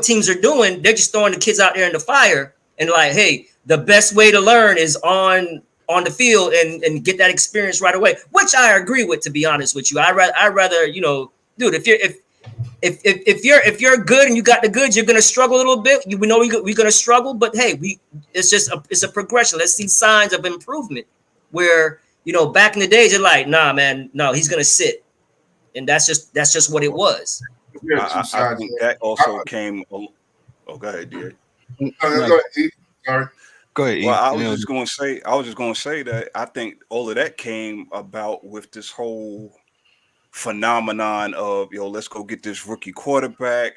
teams are doing? They're just throwing the kids out there in the fire and like, hey, the best way to learn is on the field and get that experience right away, which I agree with, to be honest with you. I rather dude, if you're good and you got the goods, you're gonna struggle a little bit. We know we're gonna struggle, but hey, it's a progression. Let's see signs of improvement. Where back in the days, you're like, nah, man, no, he's gonna sit, and that's just what it was. I think that also came. Oh, go ahead, dear. Go ahead. Well, I was just gonna say that I think all of that came about with this whole phenomenon of let's go get this rookie quarterback.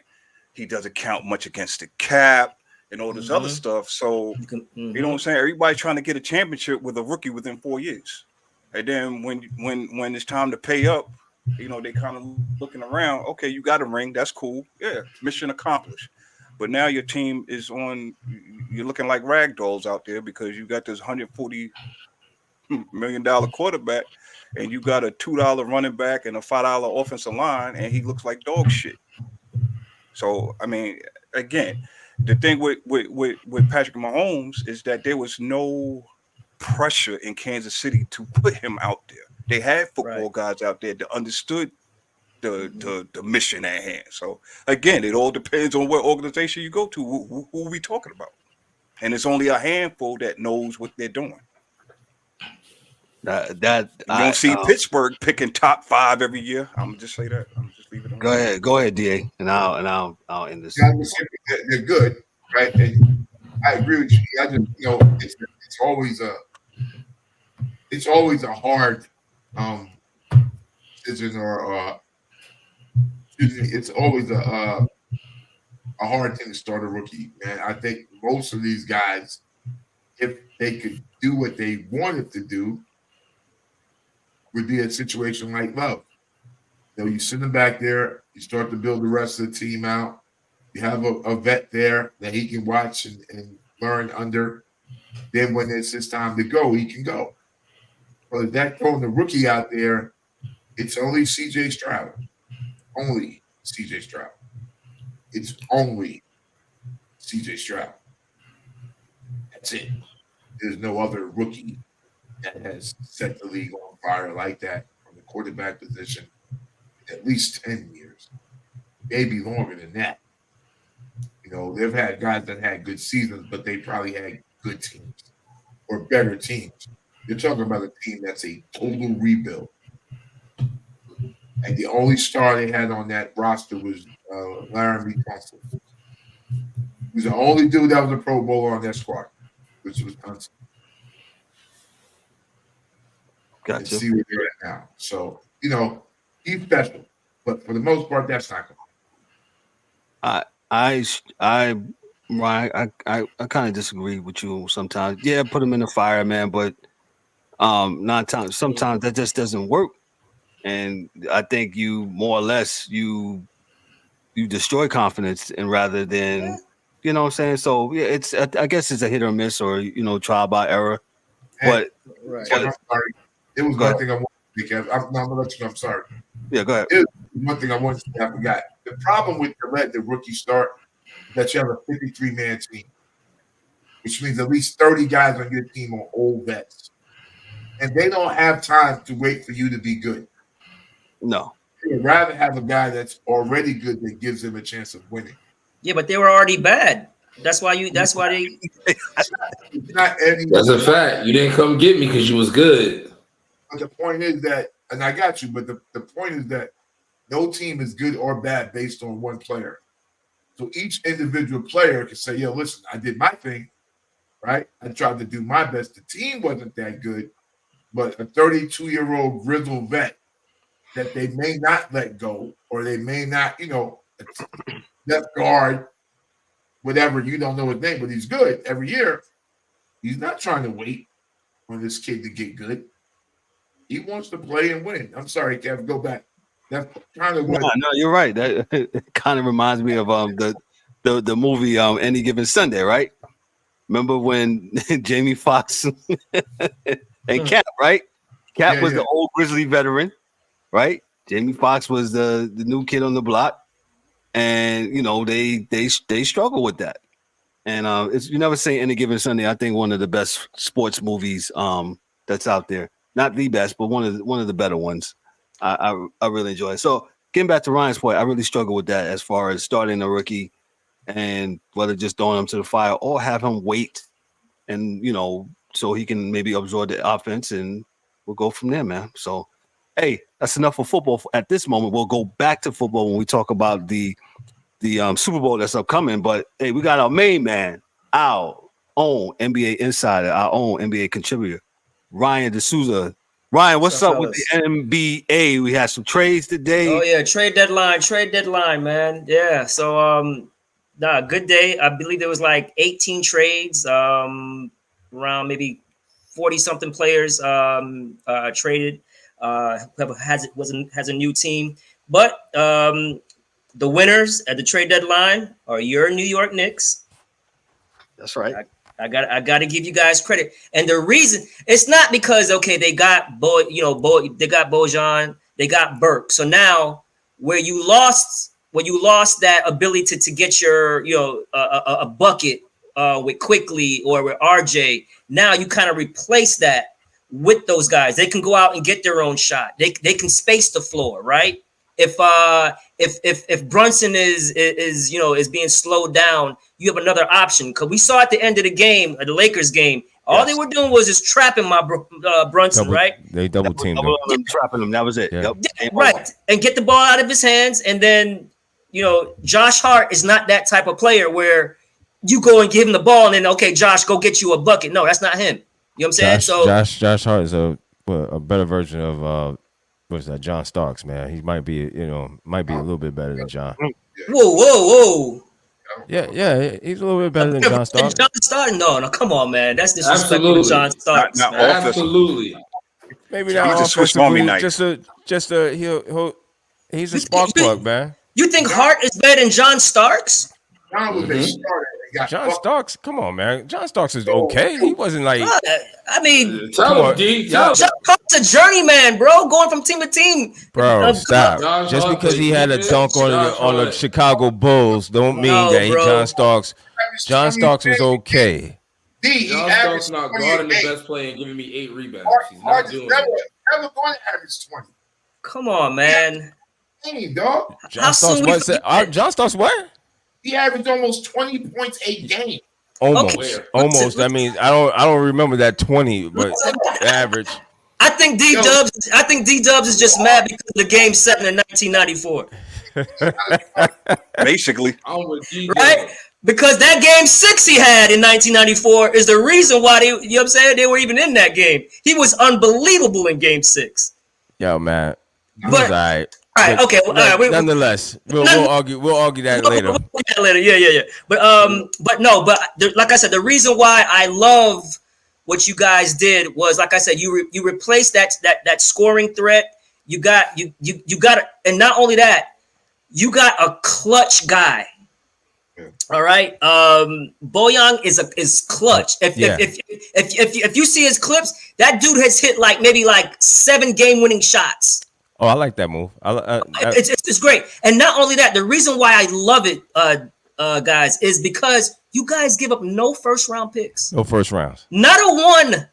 He doesn't count much against the cap and all this other stuff. So you know what I'm saying? Everybody's trying to get a championship with a rookie within 4 years. And then when it's time to pay up, they kind of looking around. Okay, you got a ring. That's cool. Yeah, mission accomplished. But now your team is you're looking like rag dolls out there because you got this $140 million quarterback and you got a $2 running back and a $5 offensive line, and he looks like dog shit. So, I mean, again, the thing with Patrick Mahomes is that there was no pressure in Kansas City to put him out there. They had football guys out there that understood the mission at hand. So again, it all depends on what organization you go to. Who are we talking about? And it's only a handful that knows what they're doing. You don't see Pittsburgh picking top 5 every year. I'm gonna just say that. I'm just leave it on. Go ahead, DA, and I'll end this. Yeah, they're good, right? And I agree with you. I just it's always a hard decision or it's always a hard thing to start a rookie, man. I think most of these guys, if they could do what they wanted to do, would be a situation like Love. You send him back there, you start to build the rest of the team out. You have a vet there that he can watch and learn under. Then when it's his time to go, he can go. But if that throwing the rookie out there, it's only C.J. Stroud. Only C.J. Stroud. It's only C.J. Stroud. That's it. There's no other rookie that has set the league on fire like that from the quarterback position in at least 10 years, maybe longer than that. They've had guys that had good seasons, but they probably had good teams or better teams. You're talking about a team that's a total rebuild. And the only star they had on that roster was Laramie Tunsil. He was the only dude that was a Pro Bowler on that squad, which was Tunsil. Gotcha. And see where they're at now. So, he's special. But for the most part, that's not going to I kind of disagree with you sometimes. Yeah, put him in the fire, man, but sometimes that just doesn't work. And I think you more or less you destroy confidence and rather than you know what I'm saying. So yeah, I guess it's a hit or miss or trial by error. But I'm sorry. It was one thing I wanted because I'm gonna let you know. I'm sorry. Yeah, go ahead. It was one thing I wanted to say I forgot. The problem with the rookie start is that you have a 53-man team, which means at least 30 guys on your team are old vets. And they don't have time to wait for you to be good. No. You'd rather have a guy that's already good that gives him a chance of winning. Yeah, but they were already bad. That's why they. It's not any. That's a fact. You didn't come get me because you was good. But the point is that, and I got you, but the point is that no team is good or bad based on one player. So each individual player can say, yo, listen, I did my thing, right? I tried to do my best. The team wasn't that good, but a 32-year-old grizzled vet that they may not let go, or they may not, left guard, whatever, you don't know his name, but he's good every year. He's not trying to wait on this kid to get good. He wants to play and win. I'm sorry, Kev, go back. That's kind of what. No, you're right. That it kind of reminds me of the movie Any Given Sunday, right? Remember when Jamie Foxx and Cap, right? Cap was the old Grizzly veteran, right? Jamie Foxx was the new kid on the block, and they struggle with that. And it's you never say Any Given Sunday. I think one of the best sports movies that's out there. Not the best, but one of the better ones. I really enjoy it. So getting back to Ryan's point, I really struggle with that as far as starting a rookie and whether just throwing him to the fire or have him wait and so he can maybe absorb the offense and we'll go from there, man. So hey, that's enough for football at this moment. We'll go back to football when we talk about the Super Bowl that's upcoming. But hey, we got our main man, our own NBA insider, our own NBA contributor, Ryan D'Souza. Ryan, what's up with the NBA? We had some trades today. Oh yeah, trade deadline, man. Yeah. So good day. I believe there was like 18 trades, around maybe 40 something players traded. Whoever has a new team. But the winners at the trade deadline are your New York Knicks. That's right. I got to give you guys credit, and the reason it's not because they got they got Bojan, they got Burke. So now where you lost that ability to get your a bucket with Quickly or with RJ, now you kind of replace that with those guys. They can go out and get their own shot. They can space the floor, right? If Brunson is being slowed down, you have another option. Because we saw at the end of the game, the Lakers game, all they were doing was just trapping my Brunson, right? They double teamed him. Trapping him. That was it. Yeah. Yep. Right. And get the ball out of his hands. And then, Josh Hart is not that type of player where you go and give him the ball and then, okay, Josh, go get you a bucket. No, that's not him. You know what I'm saying? Josh Hart is a better version of what's that? John Starks, man. He might be, a little bit better than John. Whoa. Yeah, he's a little bit better than John Starks. John Starks? No, come on, man. That's disrespectful to John Starks. Absolutely. Maybe not offensively. He's a spark plug, man. You think Hart is better than John Starks? John was a starter. John Starks, come on, man. John Starks is okay. He wasn't like. I mean, tell him, D. John Starks a journeyman, bro, going from team to team. Bro, stop. Just because he had a dunk on the Chicago Bulls, don't mean that John Starks was okay. John Starks not guarding the best player and giving me 8 rebounds. He's not doing never going to average 20. Come on, man. Hey, dog. John Starks what? He averaged almost 20 points a game. Almost. That means I don't remember that 20, but average. I think D-Dubs is just mad because of the game 7 in 1994. Basically. Right? Because that game 6 he had in 1994 is the reason why they were even in that game. He was unbelievable in game 6. Yo, man. But, all right. All right, okay. All right, nonetheless, we'll argue that later. Yeah. But like I said, the reason why I love what you guys did was, like I said, you replaced that scoring threat. You got, and not only that, you got a clutch guy. All right. Bojan is clutch. If you see his clips, that dude has hit maybe 7 game-winning shots. Oh, I like that move. It's great. And not only that, the reason why I love it, guys, is because you guys give up no first-round picks. No first rounds. Not a one.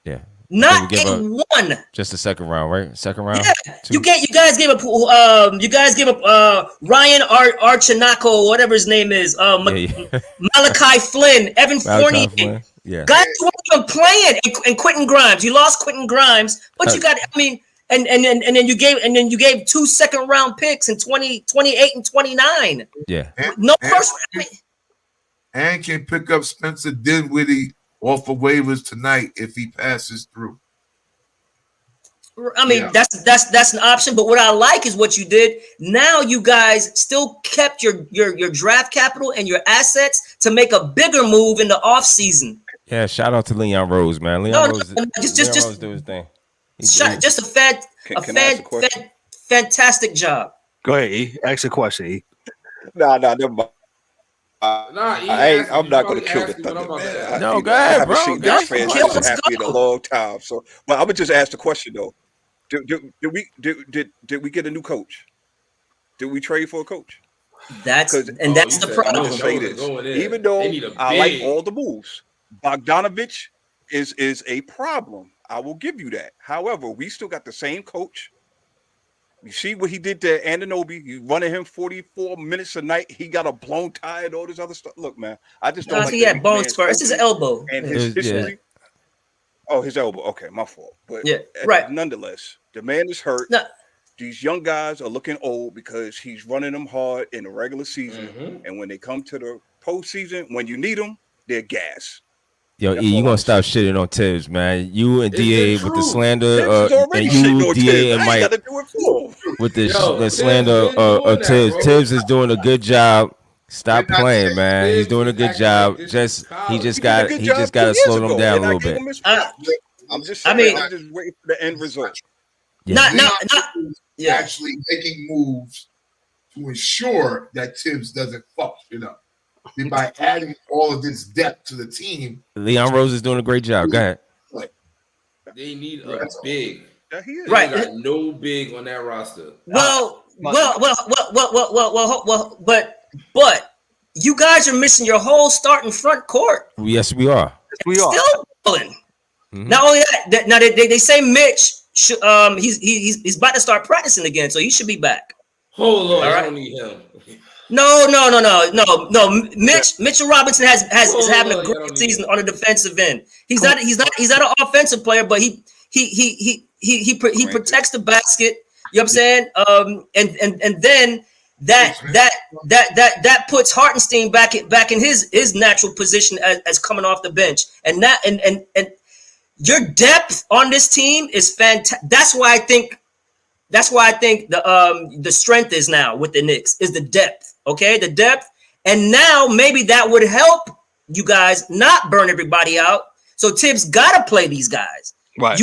Yeah. Not a one. Just the second round, right? Second round. Yeah, you guys gave up. Ryan Archanaco, whatever his name is. Malachi Flynn, Evan Fournier. Yeah, guys weren't even playing, and Quentin Grimes. You lost Quentin Grimes, but you got. I mean, and then you gave 2 second round picks in 28 and 29. Yeah, first. And can pick up Spencer Dinwiddie off of waivers tonight if he passes through. I mean, that's an option. But what I like is what you did. Now you guys still kept your draft capital and your assets to make a bigger move in the offseason. Yeah, shout out to Leon Rose, man. Leon Rose do his thing. Just a fantastic job. Go ahead, E. Ask a question, E. Nah, never mind. I'm not going to kill the Thunder, man. No, go ahead, bro. I haven't seen Knicks fans this happy in a long time. So, but I would just ask the question though: Did we get a new coach? Did we trade for a coach? That's the problem. I'm say this. Even though I like all the moves, Bogdanovich is a problem. I will give you that. However, we still got the same coach. You see what he did to Anunoby? He's running him 44 minutes a night. He got a blown tie and all this other stuff. Look, man, I just don't like he had bone spur. It's his elbow. And his history. Oh, his elbow. Okay, my fault. But right. Nonetheless, the man is hurt. No. These young guys are looking old because he's running them hard in the regular season. Mm-hmm. And when they come to the postseason, when you need them, they're gas. Yo, E, you gonna stop shitting on Tibbs, man. You and DA with the slander, and you, DA, and Mike with the slander of Tibbs. Tibbs is doing a good job. Stop playing, man. He's doing a good job. He just got to slow them down a little bit. I'm just saying, I'm just waiting for the end result. Actually making moves to ensure that Tibbs doesn't fuck shit up. By adding all of this depth to the team, Leon Rose is doing a great job. Go ahead. They need a big. Right. They got no big on that roster. But you guys are missing your whole starting front court. Yes, we are. Still balling. Mm-hmm. Not only that, now they say Mitch he's about to start practicing again, so he should be back. Hold on, I don't need him. No. Mitchell Robinson is having a great season on the defensive end. He's not an offensive player, but he protects the basket. You know what I'm saying? And then that puts Hartenstein back in his natural position as coming off the bench. And your depth on this team is fantastic. That's why I think the strength is now with the Knicks is the depth. Okay, the depth, and now maybe that would help you guys not burn everybody out. So Tibbs got to play these guys. Right.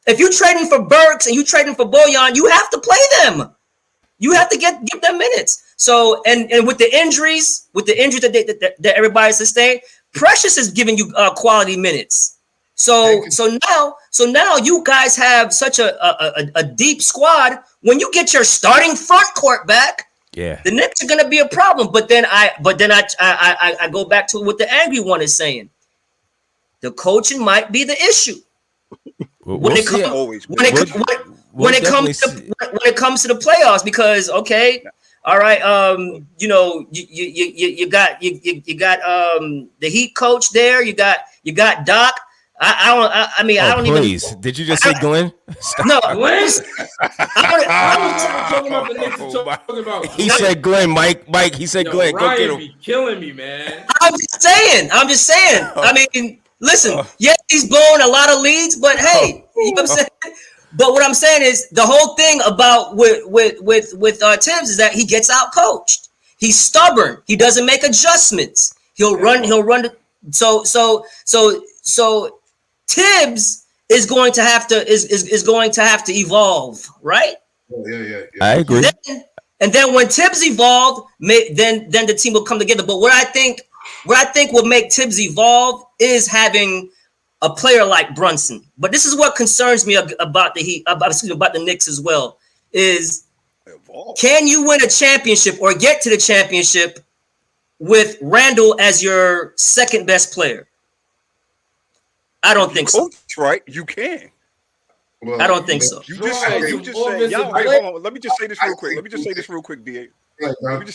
If you're trading for Burks and you trading for Bojan, you have to play them. You have to give them minutes. So and with the injuries that everybody sustained, Precious is giving you quality minutes. So now you guys have such a deep squad. When you get your starting front court back, the Knicks are going to be a problem. But then I go back to what the angry one is saying. The coaching might be the issue. When it comes to the playoffs, because all right, you got the Heat coach there. You got Doc. I don't even. Did you just say Glenn? No, Glenn. He said Glenn. Mike. He said Glenn. Ryan go get him. Be killing me, man. I'm just saying. I mean, listen. Yes, he's blowing a lot of leads, but hey, you know what I'm saying. But what I'm saying is the whole thing about with Tibbs is that he gets out coached. He's stubborn. He doesn't make adjustments. He'll run. So Tibbs is going to have to evolve, right? Yeah. I agree. And then when Tibbs evolved, then the team will come together. But what I think will make Tibbs evolve is having a player like Brunson. But this is what concerns me about the Knicks as well. Is can you win a championship or get to the championship with Randall as your second best player? I don't think so. Coach right, you can. Well, I don't think so. You just said, y'all. Hey, hold on. Let me just say this real quick. DA. Let me just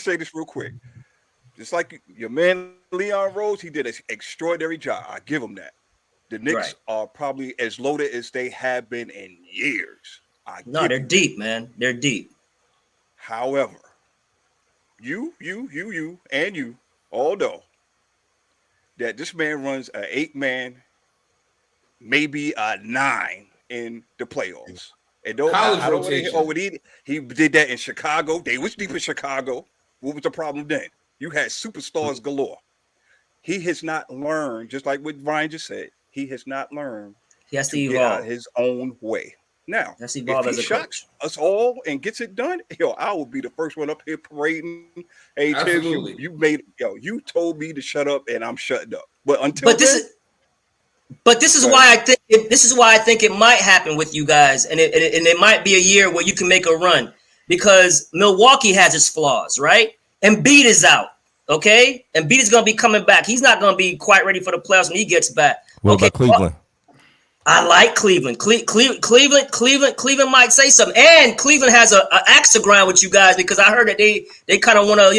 say this real quick. Just like your man Leon Rose, he did an extraordinary job. I give him that. The Knicks are probably as loaded as they have been in years. They're deep, man. They're deep. However, you all know that this man runs an 8-man, maybe a 9 in the playoffs. And I don't want to he did that in Chicago. They was deep in Chicago. What was the problem then? You had superstars galore. He has not learned, just like what Ryan just said, he has not learned he has to get out his own way. Now, if he shocks us all and gets it done, I will be the first one up here parading. Hey, Tim, you told me to shut up, and I'm shutting up. But this is why I think it might happen with you guys, and it might be a year where you can make a run because Milwaukee has its flaws, right? Embiid is out, okay? Embiid is going to be coming back. He's not going to be quite ready for the playoffs when he gets back. What about Cleveland? I like Cleveland. Cleveland might say something, and Cleveland has an axe to grind with you guys because I heard that they kind of want to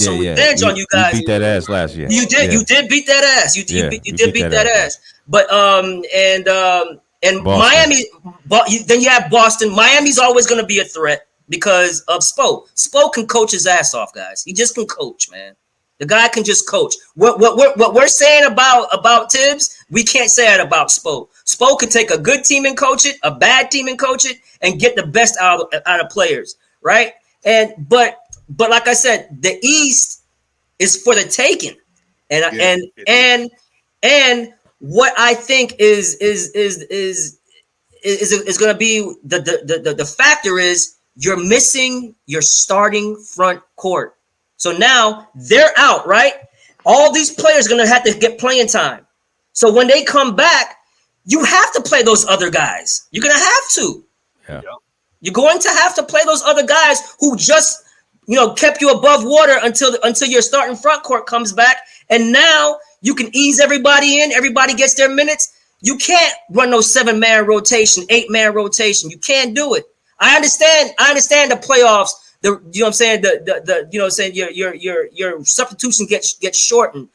some revenge on you guys. You beat that ass last year. You did beat that ass. You did beat that ass. But and Boston. Miami. Then you have Boston. Miami's always going to be a threat because of Spo. Spo can coach his ass off, guys. He just can coach, man. The guy can just coach. What we're saying about Tibbs, we can't say that about Spo. Spo can take a good team and coach it, a bad team and coach it, and get the best out of players, right? But like I said, the East is for the taking, and what I think is going to be the factor is you're missing your starting front court. So now they're out, right? All these players are going to have to get playing time. So when they come back, you have to play those other guys. You're going to have to. Yeah. You're going to have to play those other guys who just, kept you above water until your starting front court comes back. And now you can ease everybody in. Everybody gets their minutes. You can't run no 7-man rotation, 8-man rotation. You can't do it. I understand the playoffs. Your substitution gets shortened,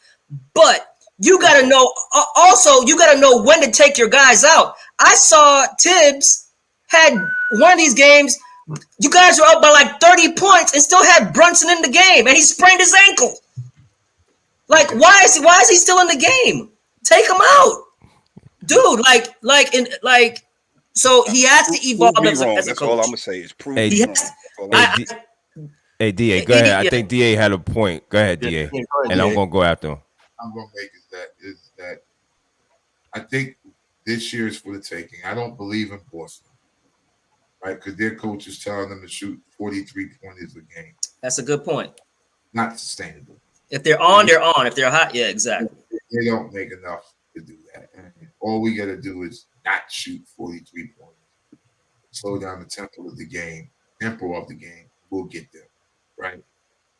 but you got to know. Also, you got to know when to take your guys out. I saw Tibbs had one of these games. You guys were up by like 30 points and still had Brunson in the game, and he sprained his ankle. Like, why is he still in the game? Take him out, dude. So he has to evolve as a coach. That's all I'm gonna say is prove me wrong. Hey, DA, go ahead. I think DA had a point. Go ahead, DA. And I'm going to go after him. I'm going to make is that I think this year is for the taking. I don't believe in Boston, right? Because their coach is telling them to shoot 43 pointers a game. That's a good point. Not sustainable. If they're on, they're on. If they're hot, yeah, exactly. They don't make enough to do that. And all we got to do is not shoot 43 pointers. Slow down the tempo of the game. We'll get there. Right,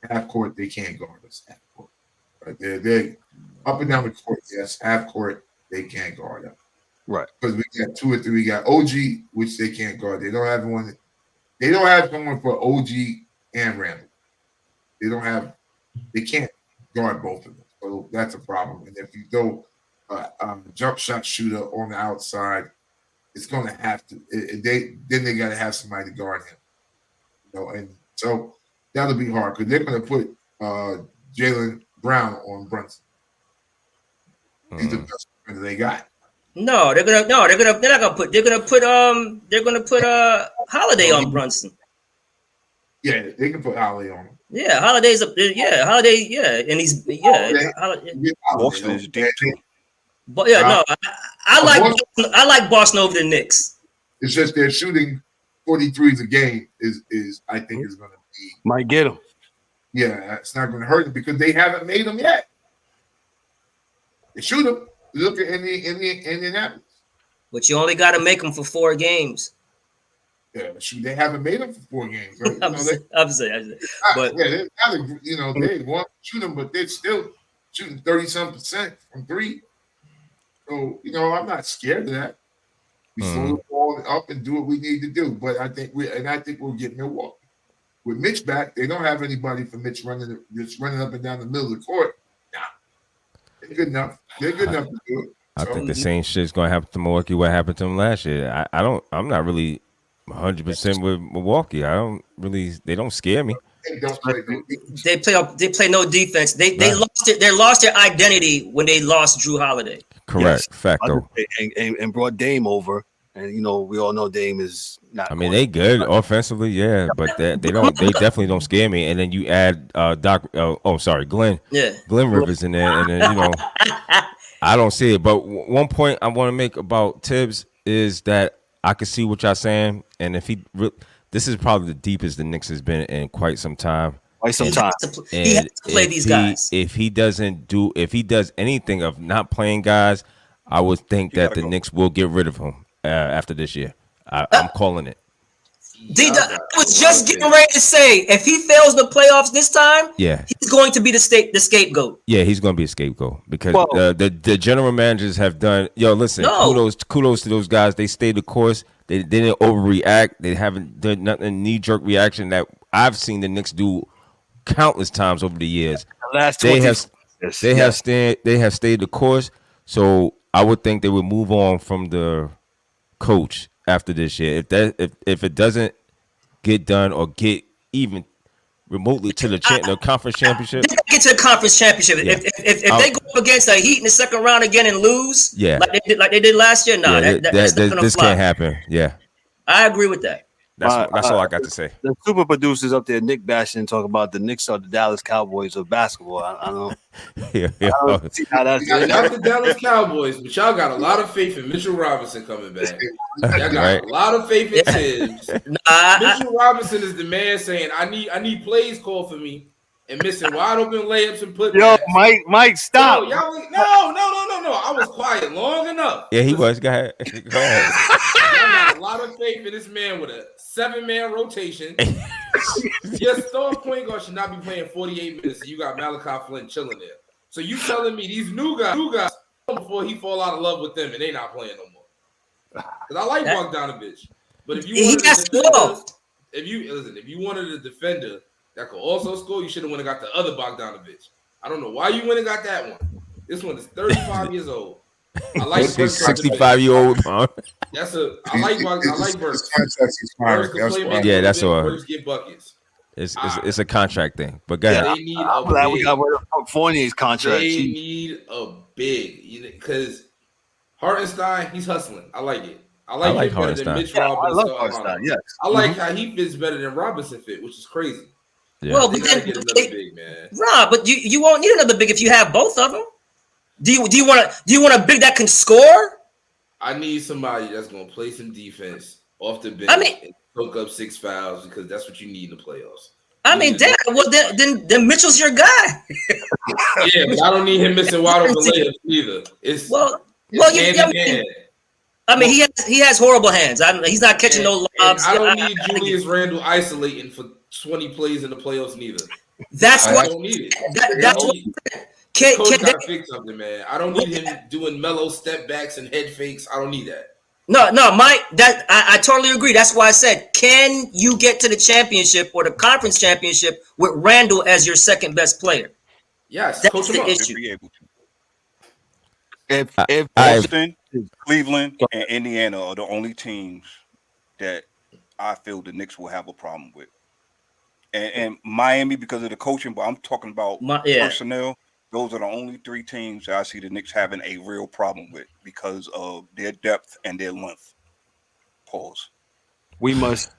half court they can't guard us. Half court, right? They're up and down the court. Yes, half court they can't guard us. Right, because we got 2 or 3. We got OG, which they can't guard. They don't have one. They don't have someone for OG and Randall. They can't guard both of them. So that's a problem. And if you throw a jump shot shooter on the outside, it's going to have to. They got to have somebody to guard him. And so. That'll be hard because they're going to put Jaylen Brown on Brunson. He's the best defender they got. No, they're not gonna put Holiday on Brunson. Yeah, they can put Holiday on him. Yeah, Holiday's up. Yeah, Holiday. Yeah, and he's Boston is deep too. But I like Boston over the Knicks. It's just they're shooting 43s a game is I think is going to be might get them. Yeah, it's not going to hurt them because they haven't made them yet. They shoot them. Look at Indianapolis. But you only got to make them for 4 games. Yeah, shoot, they haven't made them for 4 games. Right? I'm saying. But they want to shoot them, but they're still shooting 30-some% from 3. So, I'm not scared of that. We slow the ball up and do what we need to do. But I think we'll get Milwaukee. With Mitch back, they don't have anybody for Mitch running up and down the middle of the court. Nah. They're good enough. They're good enough to do it. I think the same shit's gonna happen to Milwaukee. What happened to them last year? I'm not really 100% with Milwaukee. They don't scare me. They play no defense. They lost their identity when they lost Drew Holiday. Correct. Facto. And brought Dame over. And we all know Dame is not. I mean, they good offensively, yeah, but they definitely don't scare me. And then you add Glenn. Yeah. Glenn Rivers in there, and then I don't see it. But one point I want to make about Tibbs is that I can see what y'all saying, and if this is probably the deepest the Knicks has been in quite some time. He has to play these guys. If he does anything of not playing guys, I would think that the Knicks will get rid of him after this year. I'm calling it. I was just getting ready to say, if he fails the playoffs this time, he's going to be the scapegoat. Yeah, he's going to be a scapegoat because the general managers have done. Listen, kudos to those guys. They stayed the course. They didn't overreact. They haven't done nothing knee-jerk reaction that I've seen the Knicks do countless times over the years. They have stayed the course. So I would think they would move on from the coach after this year. If it doesn't get done or get even remotely to the conference championship, they get to the conference championship. Yeah. If they go up against the Heat in the second round again and lose, like they did last year, this can't happen. Yeah, I agree with that. That's all I got to say. The super producers up there, Nick bashing, talk about the Knicks are the Dallas Cowboys of basketball. I don't know. I don't see how that's not the Dallas Cowboys, but y'all got a lot of faith in Mitchell Robinson coming back. Y'all got a lot of faith in Tibbs. Mitchell Robinson is the man saying, "I need plays called for me," and missing wide open layups and putbacks. Yo, Mike, stop. Yo, no. I was quiet long enough. Yeah, he was. Go ahead. Y'all got a lot of faith in this man with a 7-man rotation. Your star point guard should not be playing 48 minutes. And you got Malachi Flynn chilling there. So you telling me these new guys before he fall out of love with them and they not playing no more? Because I like Bogdanovich, but if you wanted a defender that could also score, you should have went and got the other Bogdanovich. I don't know why you went and got that one. This one is 35 years old. I like 65-year-old. I like Burks. Yeah, that's all. Burks get buckets. It's a contract thing, but go ahead. They need I'm glad we got Fournier's contract. They need a big, because Hartenstein, he's hustling. I like it. I like him better than Mitch Robinson. I love Hartenstein. Yes, I like how he fits better than Robinson fit, which is crazy. Yeah. Well, they gotta get another big, man. Rob, but you won't need another big if you have both of them. Do you want a big that can score? I need somebody that's gonna play some defense off the bench and soak up 6 fouls because that's what you need in the playoffs. Then Mitchell's your guy. Yeah, but I don't need him missing wide open layups either. He has horrible hands. He's not catching no lobs. I don't need Julius Randle isolating for 20 plays in the playoffs neither. I don't need it. That's what. Coach gotta fix something, man. I don't need him doing mellow step backs and head fakes. I don't need that. No, Mike. I totally agree. That's why I said, can you get to the championship or the conference championship with Randle as your second best player? Yes, that's the issue. If Boston, Cleveland, and Indiana are the only teams that I feel the Knicks will have a problem with, and Miami because of the coaching, but I'm talking about personnel. Those are the only 3 teams that I see the Knicks having a real problem with because of their depth and their length. Pause. We must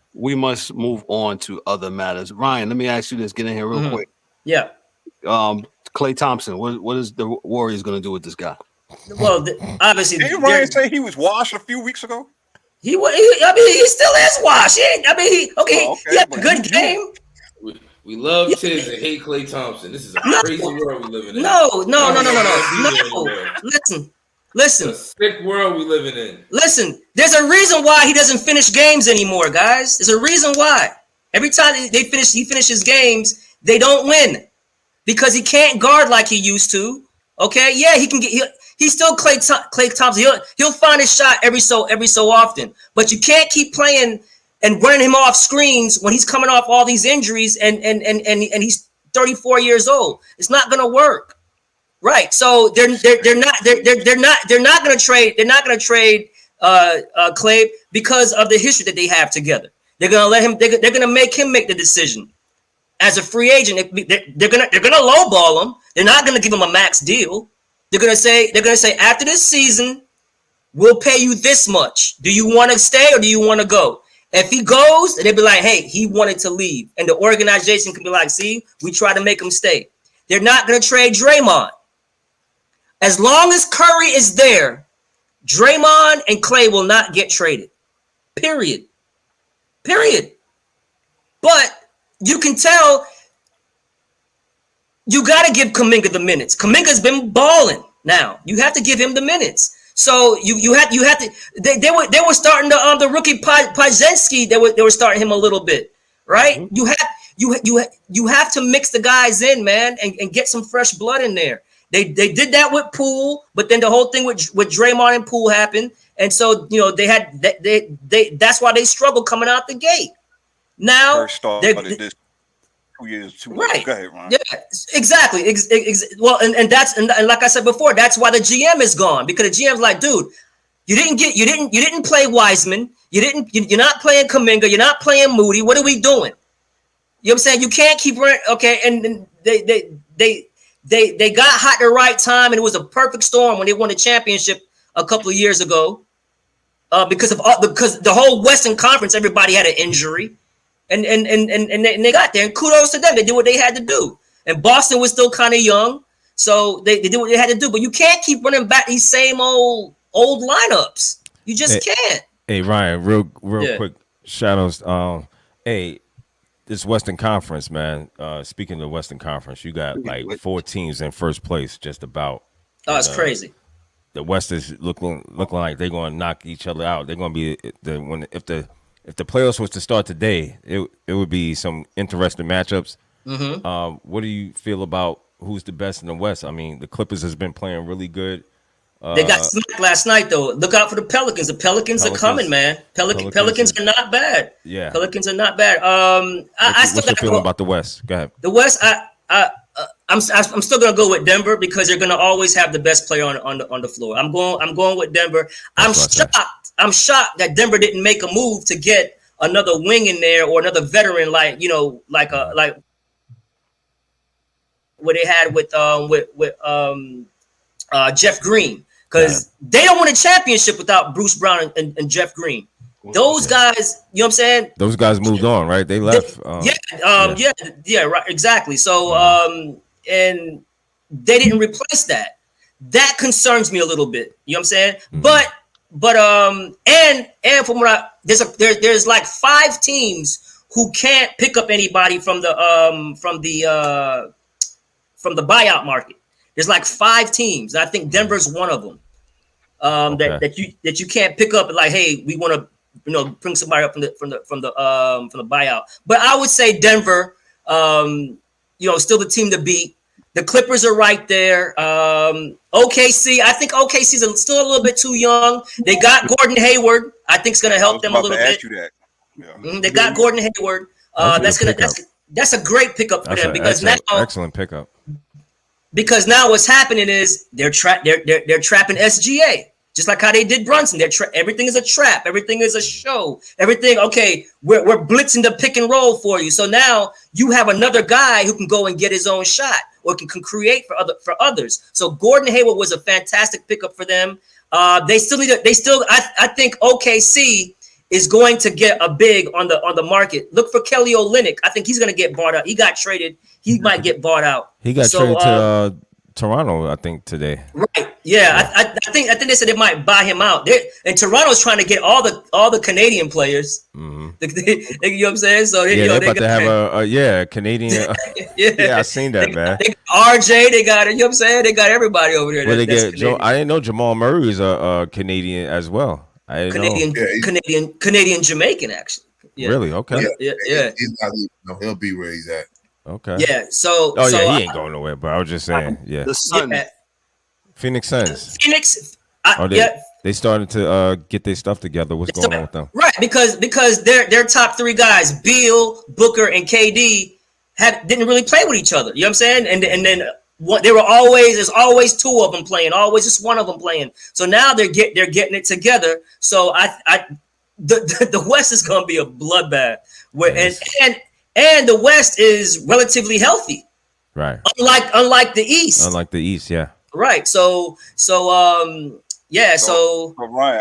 move on to other matters. Ryan, let me ask you this. Get in here real quick. Yeah. Klay Thompson. What is the Warriors going to do with this guy? Well, obviously, didn't Ryan say he was washed a few weeks ago? He still is washed. He had a good game. We love Tibbs and hate Klay Thompson. This is a crazy world we living in. No. Listen. It's a sick world we living in. Listen, there's a reason why he doesn't finish games anymore, guys. There's a reason why. Every time he finishes games, they don't win because he can't guard like he used to. Okay, yeah, he can get. He's still Klay Thompson. He'll find his shot every so often. But you can't keep playing and running him off screens when he's coming off all these injuries and he's 34 years old. It's not gonna work. Right. So they're not gonna trade Klay because of the history that they have together. They're gonna let him. They're gonna make him make the decision as a free agent. They're gonna lowball him. They're not gonna give him a max deal. They're gonna say after this season, we'll pay you this much. Do you want to stay or do you want to go? If he goes, they'll be like, hey, he wanted to leave, and the organization can be like, see, we try to make him stay. They're not gonna trade Draymond. As long as Curry is there, Draymond and Klay will not get traded. Period. But you can tell you got to give Kuminga the minutes. Kuminga's been balling now. You have to give him the minutes. So you have to. They were starting the rookie Pazinski. They were starting him a little bit, right? Mm-hmm. You have to mix the guys in, man, and get some fresh blood in there. They did that with Poole, but then the whole thing with Draymond and Poole happened, and so that's why they struggled coming out the gate. Now first started this 2 years too. Right. Go ahead, Ron. Yeah, exactly. Well, and like I said before, that's why the GM is gone, because the GM's like, dude, you didn't play Wiseman, you're not playing Kuminga, you're not playing Moody. What are we doing? You know what I'm saying? You can't keep running. Okay, and they got hot at the right time, and it was a perfect storm when they won the championship a couple of years ago, because the whole Western Conference, everybody had an injury, and they got there. And kudos to them, they did what they had to do. And Boston was still kind of young, so they did what they had to do. But you can't keep running back these same old lineups. You just can't. Hey Ryan, real quick, shadows. This Western Conference, man. Speaking of the Western Conference, you got like 4 teams in first place, just about. Oh, it's crazy. The West is looking like they're going to knock each other out. They're going to be if the playoffs was to start today, it would be some interesting matchups. Mm-hmm. What do you feel about who's the best in the West? I mean, the Clippers has been playing really good. They got smacked last night, though. Look out for the Pelicans. The Pelicans are coming, man. Pelicans are not bad. Yeah, Pelicans are not bad. What's your feeling about the West? Go ahead. The West, I'm still gonna go with Denver because they're gonna always have the best player on the floor. I'm going with Denver. I'm shocked that Denver didn't make a move to get another wing in there or another veteran like what they had with Jeff Green, because they don't win a championship without Bruce Brown and Jeff Green. Those guys, you know what I'm saying? Those guys moved on, right? They left. Right, exactly. So, and they didn't replace that. That concerns me a little bit. You know what I'm saying? Mm-hmm. And from what there's like 5 teams who can't pick up anybody from the buyout market. There's like 5 teams. I think Denver's one of them. That you can't pick up like, hey, we want to bring somebody up from the buyout. But I would say Denver, still the team to beat. The Clippers are right there. OKC, I think OKC's still a little bit too young. They got Gordon Hayward. I think it's going to help them a little bit. They got Gordon Hayward. That's a great pickup for them because excellent pickup. Because now what's happening is they're trapping SGA. Just like how they did Brunson. Everything is a trap. Everything is a show. Everything, okay, we're blitzing the pick and roll for you. So now you have another guy who can go and get his own shot or can create for others. So Gordon Hayward was a fantastic pickup for them. I think OKC is going to get a big on the market. Look for Kelly Olynyk. I think he's going to get bought out. He got traded. He might get bought out. He got traded to Toronto, I think, today. Right. Yeah. I think they said they might buy him out. And Toronto's trying to get all the Canadian players. Mm-hmm. You know what I'm saying? So they're about to have a Canadian. I seen that, man. They RJ, they got it. You know what I'm saying? They got everybody over there. Well, they get Joe. I didn't know Jamal Murray is a Canadian as well. I didn't know. Canadian Jamaican, actually. Yeah. Really? Okay. Yeah. He's not leaving. No, he'll be where he's at. Okay. Yeah. So. He ain't going nowhere. But I was just saying. Yeah. The son. Phoenix Suns. Phoenix. They started to get their stuff together. What's going on with them? Right, because their top three guys, Beal, Booker, and KD, didn't really play with each other. You know what I'm saying? And then there's always two of them playing, always just one of them playing. So now they're getting it together. So the West is going to be a bloodbath. And the West is relatively healthy. Right. Unlike the East. Unlike the East, yeah. Right. So Ryan,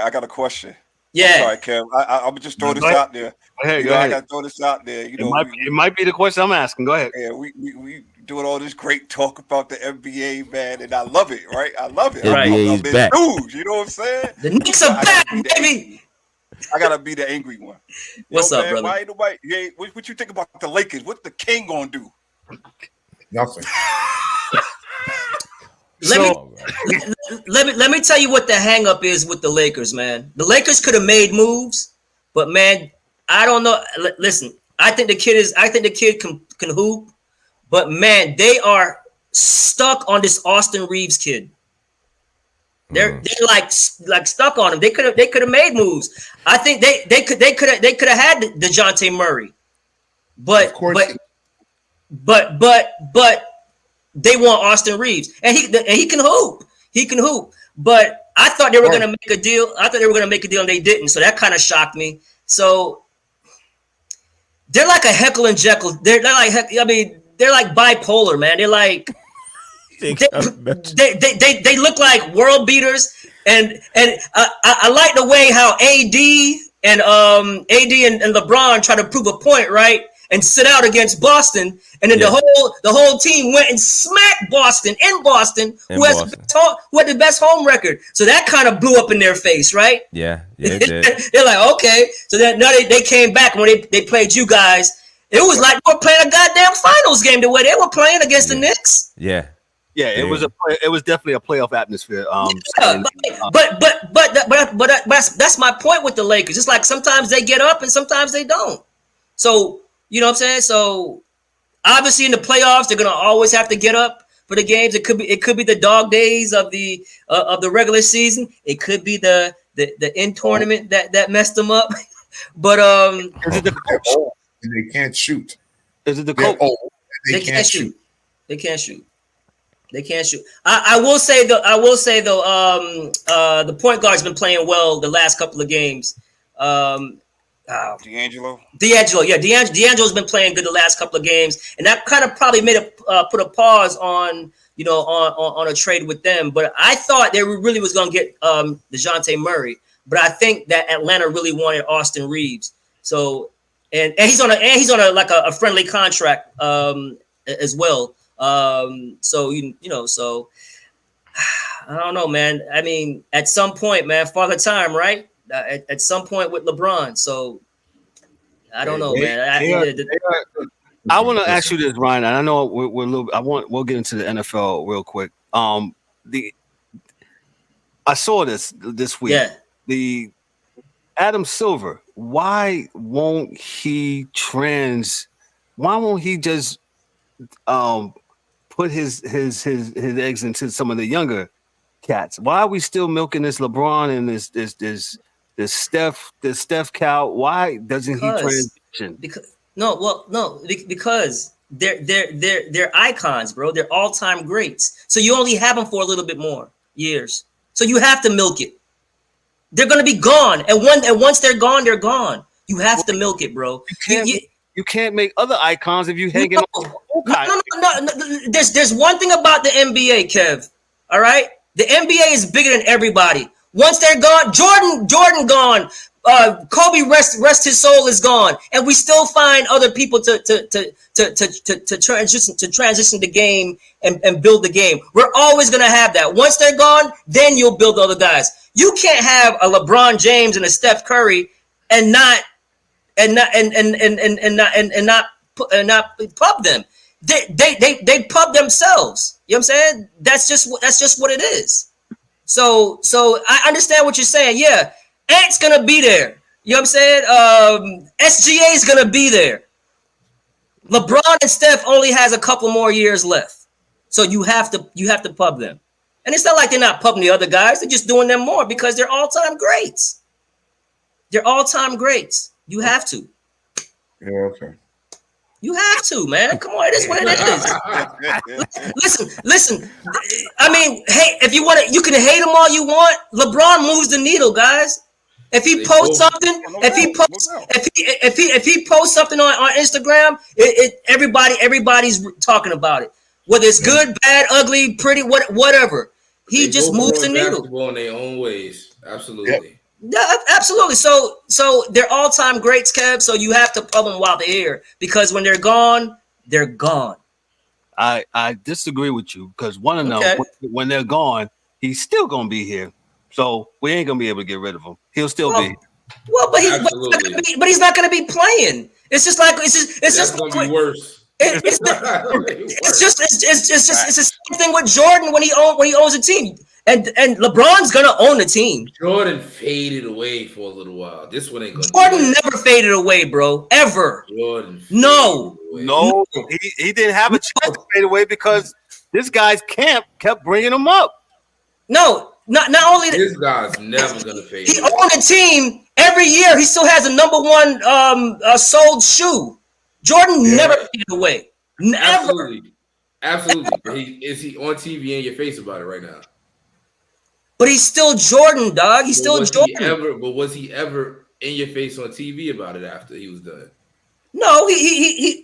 I got a question. Yeah. I'm sorry, Kev. I would just throw this out there. Go ahead. I got to throw this out there. It might be the question I'm asking. Go ahead. Yeah, we doing all this great talk about the NBA, man, and I love it. Right, I love it. Right. I'm back. News, you know what I'm saying? The Knicks are back, baby. I gotta be the angry one. What's up, man, brother? Why nobody? What you think about the Lakers? What's the king gonna do? Nothing. Let me tell you what the hang up is with the Lakers, man. The Lakers could have made moves, but man, I don't know. Listen, I think the kid can hoop, but man, they are stuck on this Austin Reeves kid. They're like stuck on him. They could have made moves. I think they could have had DeJounte Murray, but they want Austin Reeves, and he can hoop. He can hoop. But I thought they were going to make a deal. And they didn't. So that kind of shocked me. So they're like a Heckle and Jekyll. They're like bipolar, man. They're like they look like world beaters. And I like the way how AD and LeBron try to prove a point, right? And sit out against Boston, and then the whole team went and smacked Boston in Boston, who had the best home record. So that kind of blew up in their face, right? Yeah, it did. They're like, okay. So then now they came back when they played you guys. It was like they were playing a goddamn finals game the way they were playing against the Knicks. Yeah. Yeah, it was definitely a playoff atmosphere. But that's my point with the Lakers. It's like sometimes they get up and sometimes they don't. So. You know what I'm saying? So obviously in the playoffs, they're gonna always have to get up for the games. It could be the dog days of the regular season. It could be the in tournament that messed them up. But is it the coach? They can't shoot. Is it the coach? They can't shoot. They can't shoot. They can't shoot. I will say though. The point guard's been playing well the last couple of games. D'Angelo, yeah, D'Angelo's been playing good the last couple of games, and that kind of probably put a pause on a trade with them. But I thought they really was going to get DeJounte Murray, but I think that Atlanta really wanted Austin Reeves. So and he's on a friendly contract as well. So so I don't know, man. I mean, at some point, man, Father Time, right? At some point with LeBron, so I don't know, man. I want to ask you this, Ryan. And I know we're a little. We'll get into the NFL real quick. I saw this week. Yeah. The Adam Silver. Why won't he just put his eggs into some of the younger cats? Why are we still milking this LeBron and this Steph cow? Why doesn't he transition? Because they're icons, bro. They're all-time greats. So you only have them for a little bit more years. So you have to milk it. They're gonna be gone, and once they're gone, they're gone. You have to milk it, bro. You can't make other icons if you hang it on. No. There's one thing about the NBA, Kev. All right, the NBA is bigger than everybody. Once they're gone, Jordan gone. Kobe rest his soul is gone, and we still find other people to transition the game and build the game. We're always gonna have that. Once they're gone, then you'll build other guys. You can't have a LeBron James and a Steph Curry and not pub them. They pub themselves. You know what I'm saying? That's just what it is. So I understand what you're saying. Yeah, Ant's gonna be there. You know what I'm saying? SGA is gonna be there. LeBron and Steph only has a couple more years left, so you have to pub them. And it's not like they're not pumping the other guys. They're just doing them more because they're all-time greats. They're all-time greats. You have to. Yeah, okay. You have to, man. Come on, it is what it is. Listen. I mean, hey, if you want to, you can hate him all you want. LeBron moves the needle, guys. If he posts something, if he posts something on Instagram, everybody's talking about it. Whether it's good, bad, ugly, pretty, whatever. He just moves the needle. Basketball in their own ways. Absolutely. Yeah, absolutely. So they're all-time greats, Kev. So you have to pub them while they're here because when they're gone, they're gone. I disagree with you because one of them, when they're gone, he's still gonna be here. So we ain't gonna be able to get rid of him. He'll still be. Well, but he's not gonna be playing. It's just gonna be worse. It's the same thing with Jordan when he owns a team. And LeBron's gonna own the team. Jordan faded away for a little while. This one ain't gonna. Jordan never faded away, bro. Ever. Jordan. No. He didn't have a chance to fade away because this guy's camp kept bringing him up. No, not only this guy's never gonna fade. He owned a team every year. He still has a number one sold shoe. Jordan never faded away. Never. Absolutely. But is he on TV in your face about it right now? But he's still Jordan, dog. He's still Jordan. But was he ever in your face on TV about it after he was done? No,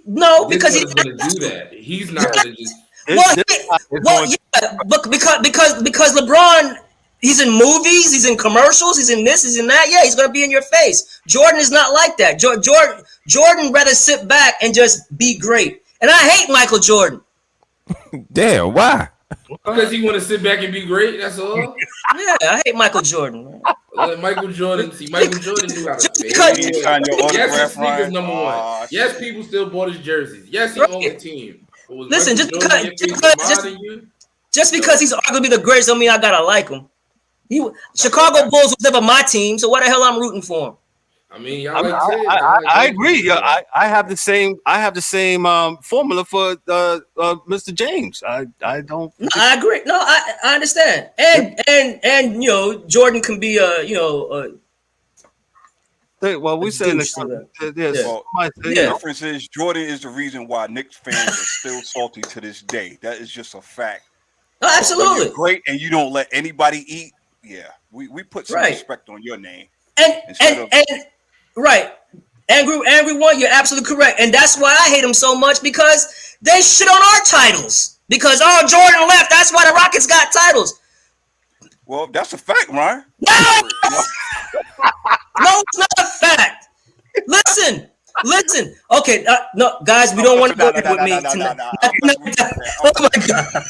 no, because he's going to do that. He's not going to just. Because LeBron, he's in movies, he's in commercials, he's in this, he's in that. Yeah, he's going to be in your face. Jordan is not like that. Jordan rather sit back and just be great. And I hate Michael Jordan. Damn, why? Because he want to sit back and be great. That's all. Yeah, I hate Michael Jordan. Michael Jordan knew how to fade. Yes, his sneakers number one. Yes, people still bought his jerseys. Yes, he owned the team. Listen, just because he's arguably the greatest, don't mean I gotta like him. Chicago Bulls was never my team, so why the hell I'm rooting for him? I mean, I agree. I have the same. Formula for Mr. James. I don't. No, I agree. No, I understand. And Jordan can be well, we say the difference is Jordan is the reason why Knicks fans are still salty to this day. That is just a fact. No, absolutely. You're great, and you don't let anybody eat. Yeah, we put some respect on your name. Right. Angry one, you're absolutely correct. And that's why I hate him so much because they shit on our titles. Because Jordan left. That's why the Rockets got titles. Well, that's a fact, Ryan. No, it's not a fact. Listen. Okay, no, guys, we don't want to go there with me tonight. Oh my God.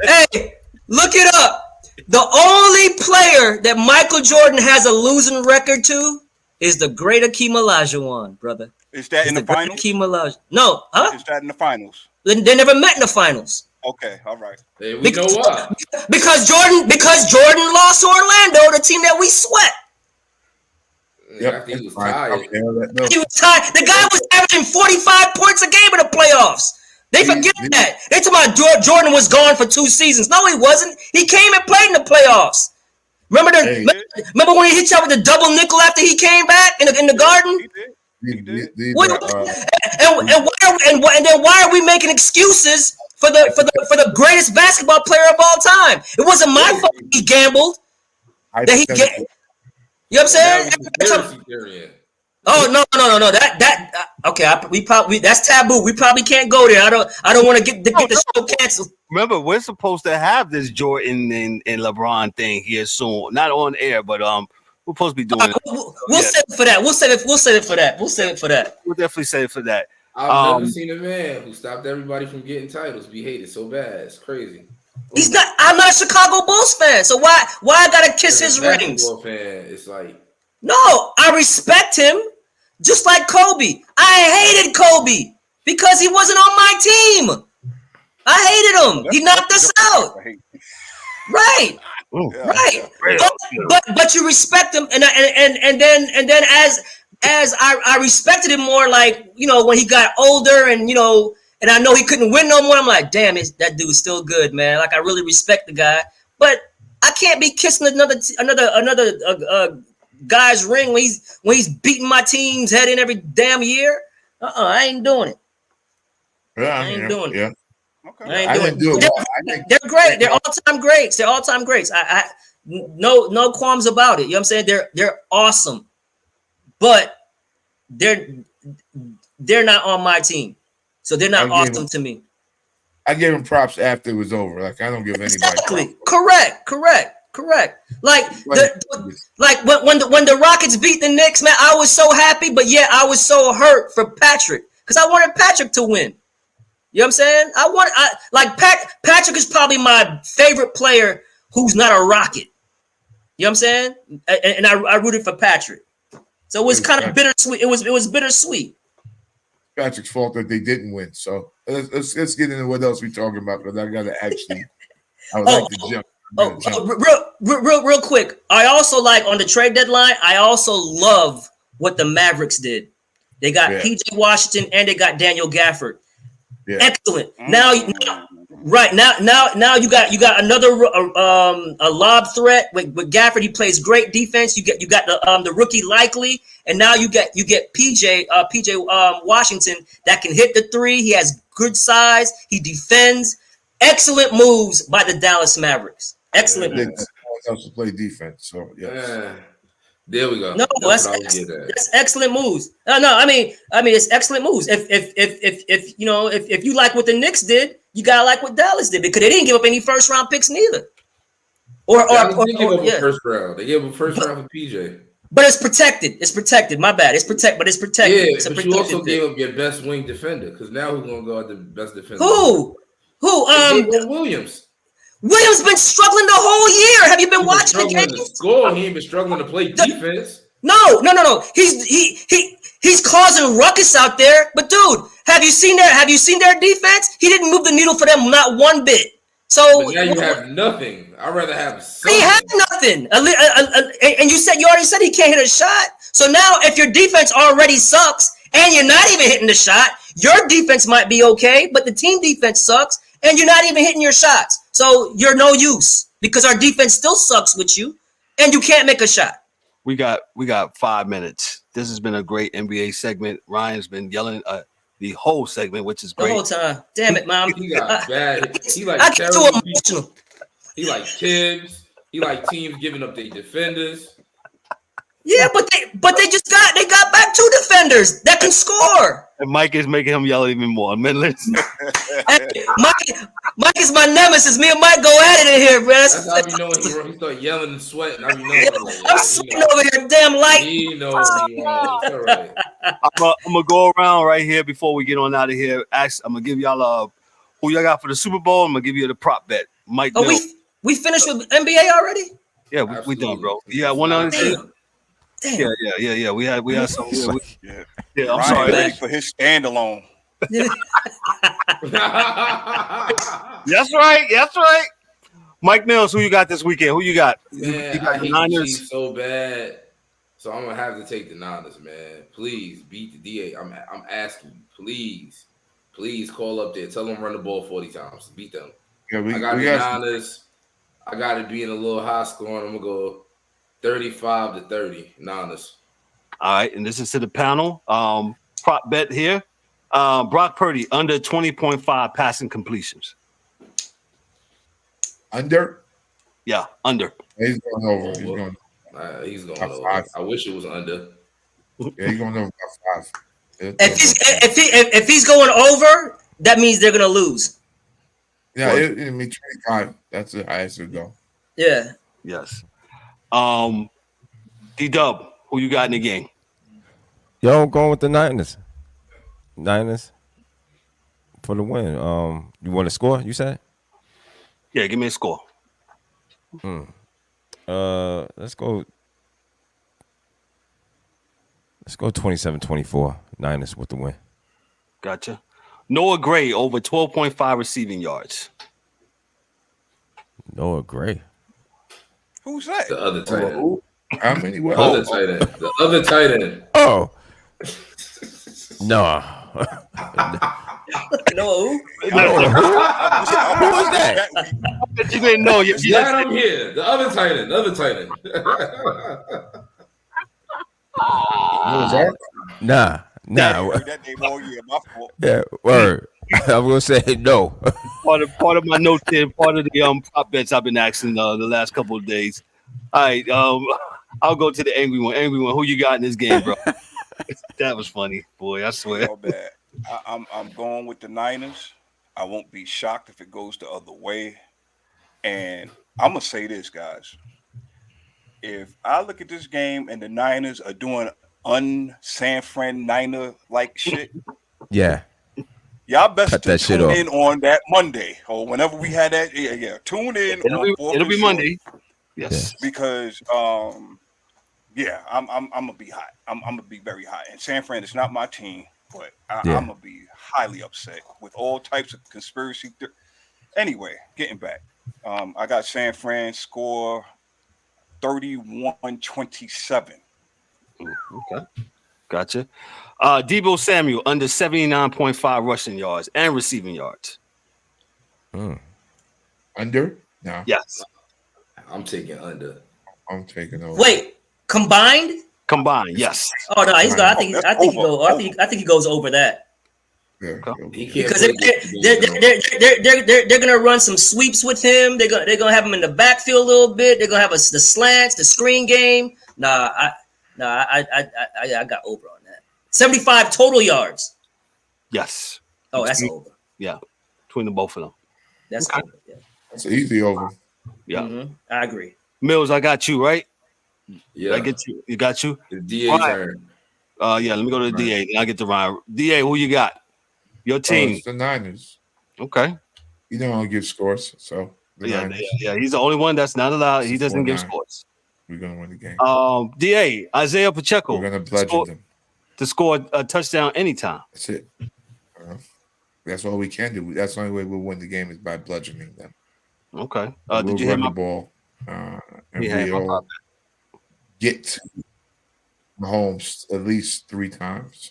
Hey, look it up. The only player that Michael Jordan has a losing record to is the great Akeem Olajuwon, brother. Is that in the finals? Akeem Olajuwon. No, huh? Is that in the finals? They never met in the finals. Okay, all right. Hey, we know why. Because Jordan lost to Orlando, the team that we sweat. Yeah, he was tired. He was tired. The guy was averaging 45 points a game in the playoffs. They forget that. They talk about Jordan was gone for 2 seasons. No, he wasn't. He came and played in the playoffs. Remember when he hit you with the double nickel after he came back in the Garden? He did. And then why are we making excuses for the greatest basketball player of all time? It wasn't my fault he gambled. You know what I'm saying? Oh no! Okay, that's taboo. We probably can't go there. I don't want to get the show canceled. Remember, we're supposed to have this Jordan and LeBron thing here soon. Not on air, but we're supposed to be doing it. We'll save it for that. We'll save it for that. We'll definitely save it for that. I've never seen a man who stopped everybody from getting titles be hated so bad. It's crazy. He's not. I'm not a Chicago Bulls fan, so why I gotta kiss his rings? Fan, it's like no, I respect him. Just like Kobe. I hated Kobe because he wasn't on my team. I hated him. He knocked us out. Right. Right. But you respect him, and then as I respected him more, like when he got older, and and I know he couldn't win no more. I'm like, damn, that dude's still good, man. Like I really respect the guy, but I can't be kissing another guy's ring when he's beating my team's head in every damn year. I ain't doing it. Yeah, I ain't doing it. Yeah. Okay. I ain't doing it. They're great. They're all-time greats. They're all-time greats. I no qualms about it. You know what I'm saying? They're awesome. But they're not on my team. So they're not awesome to me. I gave him props after it was over. Like I don't give anybody exactly. Correct. Like when the Rockets beat the Knicks, man, I was so happy, but yeah, I was so hurt for Patrick because I wanted Patrick to win. You know what I'm saying? Patrick is probably my favorite player who's not a Rocket. You know what I'm saying? And I rooted for Patrick. So it was kind of bittersweet. It was bittersweet. Patrick's fault that they didn't win. So let's get into what else we're talking about because I gotta actually. I would like to jump. Real quick. I also like on the trade deadline. I also love what the Mavericks did. They got PJ Washington and they got Daniel Gafford. Yeah. Excellent. Now you got another a lob threat with Gafford. He plays great defense. You got the rookie Likely, and now you get PJ Washington that can hit the three. He has good size. He defends. Excellent moves by the Dallas Mavericks. Excellent moves. Helps to play defense. So yes. There we go. No, that's excellent moves. No, I mean it's excellent moves. If you like what the Knicks did, you gotta like what Dallas did because they didn't give up any first round picks neither. They gave up a first round. They gave up a first round for PJ. But it's protected. It's protected. My bad. It's protected. Yeah, it's but you also gave up your best wing defender because now who's gonna go at the best defender? Who? Williams. Williams been struggling the whole year. Have you been watching the game? He ain't been struggling to play defense. No. He's causing ruckus out there. But dude, have you seen their defense? He didn't move the needle for them not one bit. So but now you have nothing. I'd rather have something. He had nothing. And you already said he can't hit a shot. So now if your defense already sucks and you're not even hitting the shot, your defense might be okay, but the team defense sucks and you're not even hitting your shots. So you're no use because our defense still sucks with you and you can't make a shot. We got 5 minutes. This has been a great NBA segment. Ryan's been yelling the whole segment, which is great. The whole time. Damn it, Mom. He got bad. He like I get too emotional. He like Tibbs. He like teams giving up their defenders. Yeah, but they got back 2 defenders that can score. And Mike is making him yell even more. Man, listen. Mike is my nemesis. Me and Mike go at it in here, bro. That's how you know when he start yelling and sweating. I be knowing. I'm sweating over here, damn light. He knows he wrong. It's all right. I'm gonna go around right here before we get on out of here. I'm gonna give y'all who y'all got for the Super Bowl. I'm gonna give you the prop bet. Mike. Oh, we finished with NBA already? Yeah, we done, bro. Yeah, 100. Yeah. We had some. Yeah, I'm sorry. Ready for his standalone. That's right. Mike Mills, who you got this weekend? Who you got? Man, you got I hate Niners? the Chiefs so bad, so I'm gonna have to take the Niners, man. Please beat the DA. I'm asking you, please call up there. Tell them run the ball 40 times. Beat them. Yeah, I got the Niners. I got it being a little high scoring. I'm gonna go 35-30 Niners. All right, and this is to the panel. Prop bet here. Brock Purdy under 20.5 passing completions. Under? Yeah, under. He's going over. He's going over. 5. I wish it was under. Yeah, he's going over about 5. If he's going over, that means they're gonna lose. Yeah, it mean 25. That's the highest it go. Yeah. Yes. D-Dub, who you got in the game? Yo, I'm going with the Niners. Niners for the win. You want to score? You said? Yeah, give me a score. Let's go 27-24. Niners with the win. Gotcha. Noah Gray over 12.5 receiving yards. Noah Gray. Who's that? The other tight end. How many? The other tight end. Oh. No. know who? Who was that? You didn't know. You Yeah, I'm here. The other Titan. Nah. That name all year. My fault. Yeah, word. I'm gonna say no. Part of my notes there, part of the prop bets I've been asking the last couple of days. All right, I'll go to the angry one. Angry one, who you got in this game, bro? That was funny, boy. I swear. So bad. I'm going with the Niners. I won't be shocked if it goes the other way. And I'm gonna say this, guys. If I look at this game and the Niners are doing San Fran Niner like shit, Yeah. y'all best Cut to that shit tune off. in on that Monday or whenever we had that. Yeah. Tune in. It'll be Monday. Yes. Because I'm gonna be hot. I'm gonna be very hot. And San Fran is not my team, but I'm gonna be highly upset with all types of conspiracy. Anyway, getting back, I got San Fran score 31-27. Okay, gotcha. Deebo Samuel under 79.5 rushing yards and receiving yards. Under? No. Yes. I'm taking under. I'm taking over. Wait, combined? Combined, yes. Oh no, he's got. I think he goes over that. Yeah. He can't Because they're gonna run some sweeps with him. They're gonna have him in the backfield a little bit. They're gonna have the slants, the screen game. I got over on that. 75 total yards. Yes. Oh, that's over. Yeah, between the both of them. That's over. Yeah. It's easy over. Yeah. Mm-hmm. I agree. Mills, I got you, right? Yeah. I get you. You got you? The DA turn. Yeah, let me go to the DA. Then I get to Ryan. DA, who you got? Your team. It's the Niners. Okay. You don't want to give scores, so Yeah. He's the only one that's not allowed. He doesn't give scores. We're gonna win the game. DA, Isaiah Pacheco. We're gonna bludgeon them to score a touchdown anytime. That's it. That's all we can do. That's the only way we'll win the game is by bludgeoning them. Okay. Did you run the ball? And we all get to Mahomes at least 3 times.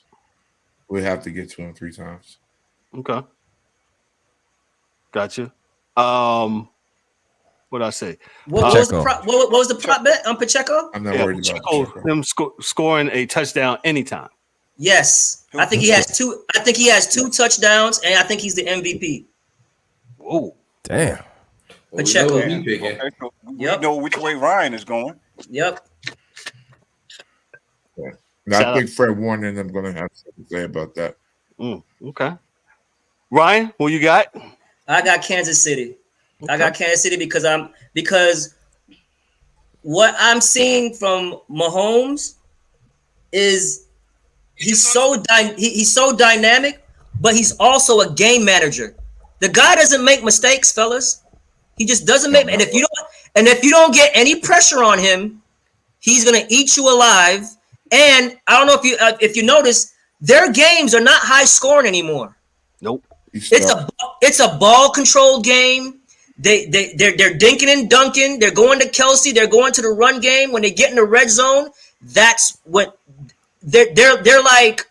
We have to get to him 3 times. Okay. Gotcha. What I say? What was the prop bet on Pacheco? I'm not worried about Pacheco. Him scoring a touchdown anytime. Yes, I think he has 2. I think he has 2 touchdowns, and I think he's the MVP. Whoa, damn! Pacheco. We know which way Ryan is going. Yep. Yeah. Now, I think Fred Warner and I'm going to have something to say about that. Okay. Ryan, who you got? I got Kansas City. Okay. I got Kansas City because what I'm seeing from Mahomes is he's so dynamic, but he's also a game manager. The guy doesn't make mistakes, fellas. He just doesn't make. And if you don't get any pressure on him, he's gonna eat you alive. And I don't know if you notice, their games are not high scoring anymore. Nope. It's a ball controlled game. They're dinking and dunking. They're going to Kelsey. They're going to the run game. When they get in the red zone, that's what they're like.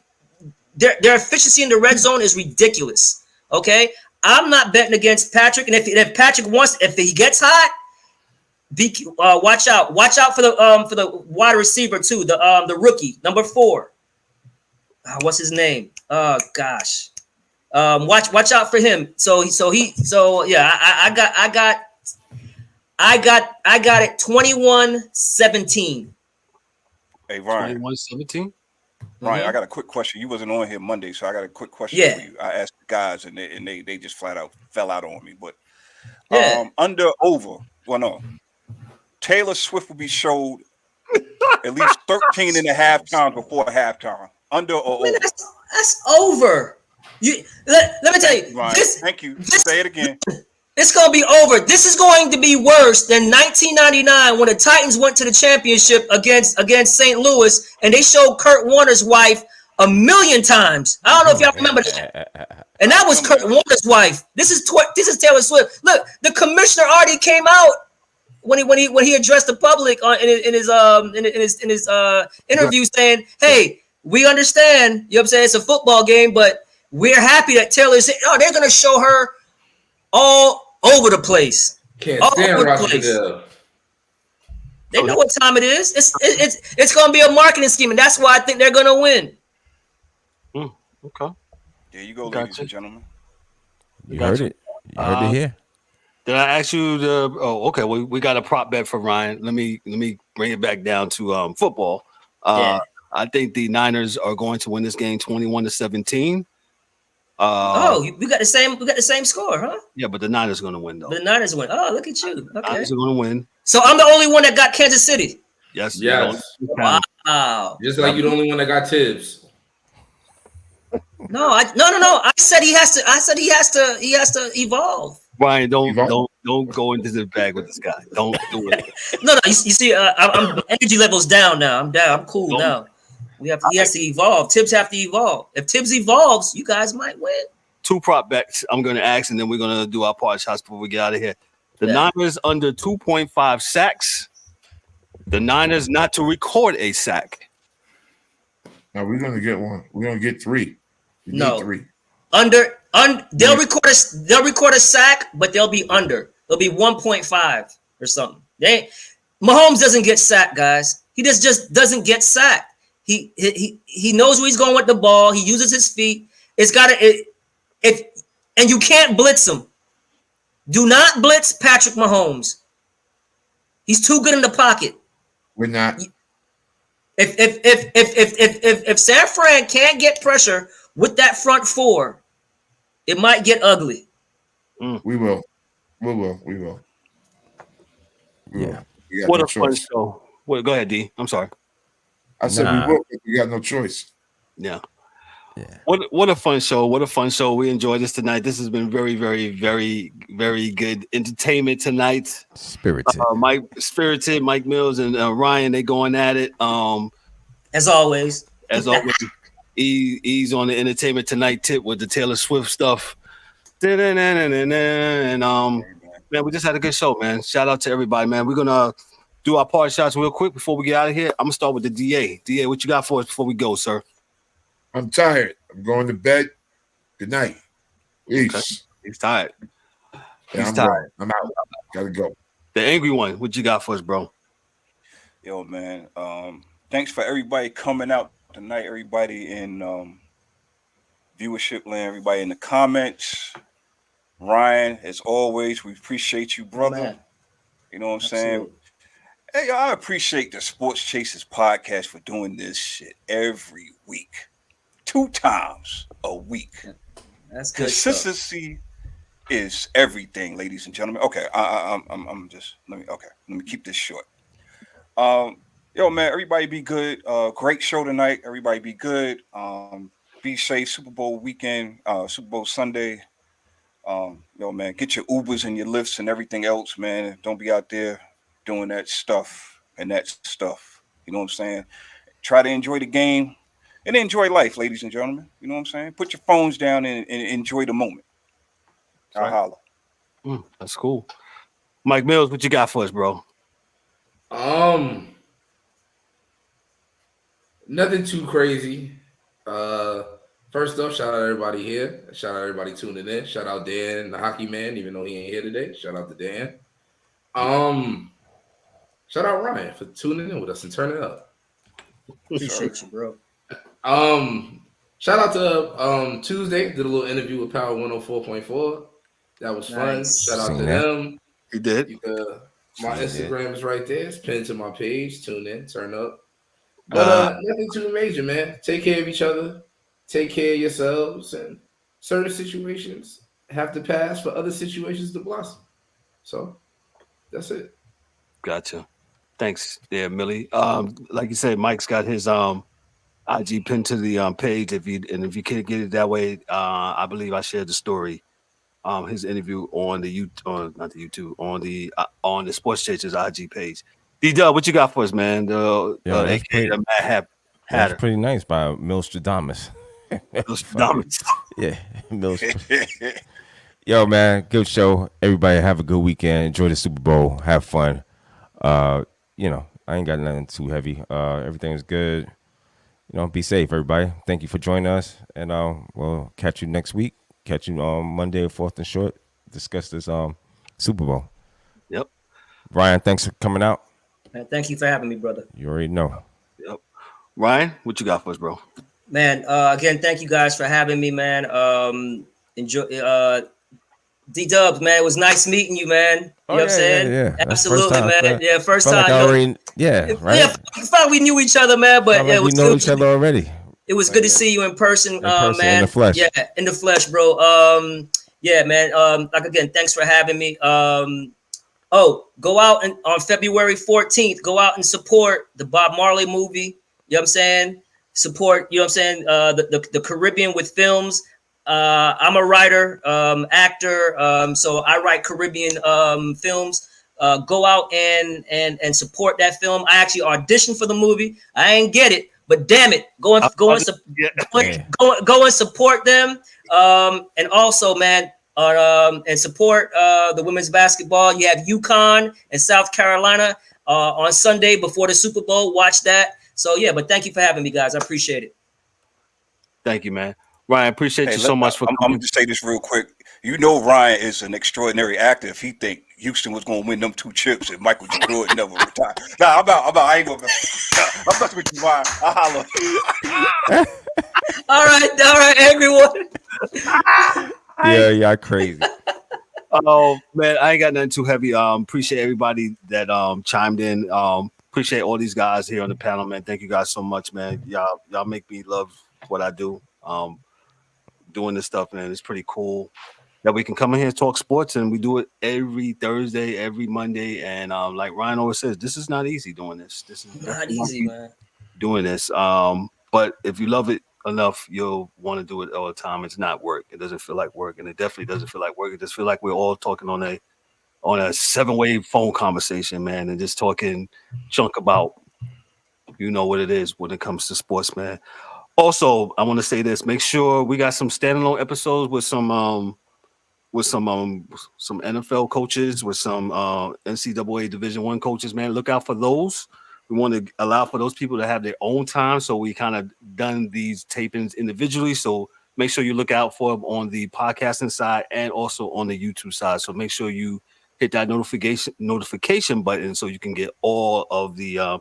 Their efficiency in the red zone is ridiculous. Okay, I'm not betting against Patrick. And if Patrick if he gets hot, watch out. Watch out for the wide receiver too. The rookie number 4. What's his name? Oh gosh. Watch out for him. I got it 21-17. Hey Ryan. 21-17. Ryan, I got a quick question. You wasn't on here Monday, so I got a quick question for you. I asked the guys and they just flat out fell out on me. But under over, well no. Taylor Swift will be showed at least 13 and a half times before halftime. Under or over? That's over. Let me tell you. Ryan, thank you. Say it again. It's going to be over. This is going to be worse than 1999 when the Titans went to the championship against St. Louis and they showed Kurt Warner's wife 1,000,000 times. I don't know if y'all remember that. And that was Kurt Warner's wife. This is Taylor Swift. Look, the commissioner already came out when he addressed the public in his interview saying, "Hey, we understand. You know what I'm saying? It's a football game, but we're happy that Taylor's. Oh, they're gonna show her all over the place. Can't stand Roger Goodell. They know what time it is. It's gonna be a marketing scheme, and that's why I think they're gonna win. Okay. There you go, ladies and gentlemen. You heard it. You heard it here. Did I ask you the? Oh, okay. We got a prop bet for Ryan. Let me bring it back down to football. I think the Niners are going to win this game 21-17. We got the same score, huh? Yeah, but the Niners are going to win though. The Niners win. Oh, look at you. Okay. Niners are going to win. So I'm the only one that got Kansas City. Yes. Wow. Just like you're the only one that got Tibbs. No. I said he has to evolve. Ryan, don't go into the bag with this guy. Don't do it. No. You see, I'm energy levels down now. I'm down. I'm cool now. He has to evolve. Tibbs have to evolve. If Tibbs evolves, you guys might win. 2 prop bets I'm going to ask, and then we're going to do our part shots before we get out of here. The Niners under 2.5 sacks. The Niners not to record a sack. Now we're going to get one. We're going to get 3. We need 3. They'll record a sack, but they'll be under. They'll be 1.5 or something. Mahomes doesn't get sacked, guys. He just doesn't get sacked. He knows where he's going with the ball. He uses his feet. And you can't blitz him. Do not blitz Patrick Mahomes. He's too good in the pocket. We're not. If San Fran can't get pressure with that front 4, it might get ugly. We will. Yeah. What a fun show. Go ahead, D. I'm sorry. I said we will. We got no choice. Yeah. What a fun show. What a fun show. We enjoyed this tonight. This has been very, very, very, very good entertainment tonight. Spirited. Mike Mills and Ryan, they going at it. As always. He's on the entertainment tonight tip with the Taylor Swift stuff. And man, we just had a good show, man. Shout out to everybody, man. We're gonna do our part shots real quick before we get out of here. I'm gonna start with the DA. DA, what you got for us before we go, sir? I'm tired. I'm going to bed. Good night. Peace. Okay. He's tired. I'm tired. I'm out. Gotta go. The angry one, what you got for us, bro? Yo, man. Thanks for everybody coming out tonight. Everybody in viewership land. Everybody in the comments. Ryan, as always, we appreciate you, brother. Man. You know what I'm saying? Hey, I appreciate the Sports Chasers podcast for doing this shit every week. 2 times a week. That's good. Consistency is everything, ladies and gentlemen. Okay, I'm just let me keep this short. Yo, man, everybody be good. Great show tonight. Everybody be good. Be safe. Super Bowl weekend, Super Bowl Sunday. Yo, man, get your Ubers and your Lyfts and everything else, man. Don't be out there doing that stuff. You know what I'm saying? Try to enjoy the game and enjoy life, ladies and gentlemen. You know what I'm saying? Put your phones down and enjoy the moment. I'll holler. That's cool. Mike Mills, what you got for us, bro? Nothing too crazy. First off, shout out everybody here. Shout out everybody tuning in. Shout out Dan, the hockey man, even though he ain't here today. Shout out to Dan. Shout out Ryan for tuning in with us and turning up. Appreciate you, bro. Shout out to Tuesday. Did a little interview with Power 104.4. That was fun. Shout out to them. He did. My Instagram is right there. It's pinned to my page. Tune in, turn up. But nothing too major, man. Take care of each other. Take care of yourselves. And certain situations have to pass for other situations to blossom. So that's it. Gotcha. Thanks, there, Millie. Like you said, Mike's got his IG pinned to the page. If you can't get it that way, I believe I shared the story. His interview on the on the Sports Chasers IG page. D-Dub, what you got for us, man? That's pretty nice by Milstradamus. Milstradamus. Yeah, Milstradamus. Yo, man, good show. Everybody have a good weekend. Enjoy the Super Bowl. Have fun. I ain't got nothing too heavy. Everything's good. be safe, everybody. Thank you for joining us, and we'll catch you next week. Catch you on Monday, 4th and Short. Discuss this Super Bowl. Yep. Ryan, thanks for coming out. Man, thank you for having me, brother. You already know. Yep. Ryan, what you got for us, bro? Man, again, thank you guys for having me, man. Enjoy D-Dubs, man. It was nice meeting you, man. You know what I'm saying? Yeah. Absolutely, man. Yeah, first time. Like I already, right? Yeah, thought we knew each other, man, but we know each other already. It was good to see you in person, man. In the flesh. Yeah, in the flesh, bro. Yeah, man. Like again, thanks for having me. Go out and on February 14th, go out and support the Bob Marley movie. You know what I'm saying? Support, you know what I'm saying? The Caribbean with films. I'm a writer, actor. So I write Caribbean films. Go out and support that film. I actually auditioned for the movie. I ain't get it, but damn it, go and support them. And also, man, and support the women's basketball. You have UConn and South Carolina on Sunday before the Super Bowl. Watch that. So yeah, but thank you for having me, guys. I appreciate it. Thank you, man. Ryan, appreciate you so much for coming. I'm going to say this real quick. You know Ryan is an extraordinary actor. If he think Houston was going to win them 2 chips and Michael Jordan never retired. Nah, I ain't going to. I'm messing with you, Ryan. I'll holler. All right, everyone. Yeah, crazy. Oh, man, I ain't got nothing too heavy. Appreciate everybody that chimed in. Appreciate all these guys here on the panel, man. Thank you guys so much, man. Y'all make me love what I do. Doing this stuff, man, it's pretty cool that we can come in here and talk sports, and we do it every Thursday, every Monday. And like Ryan always says, this is not easy doing this. This is not easy, man. Doing this. But if you love it enough, you'll want to do it all the time. It's not work. It doesn't feel like work, and it definitely doesn't feel like work. It just feels like we're all talking on a 7-way phone conversation, man, and just talking junk about what it is when it comes to sports, man. Also, I want to say this. Make sure we got some standalone episodes with some NFL coaches, with some NCAA Division I coaches, man. Look out for those. We want to allow for those people to have their own time. So we kind of done these tapings individually. So make sure you look out for them on the podcasting side and also on the YouTube side. So make sure you hit that notification button so you can get all of the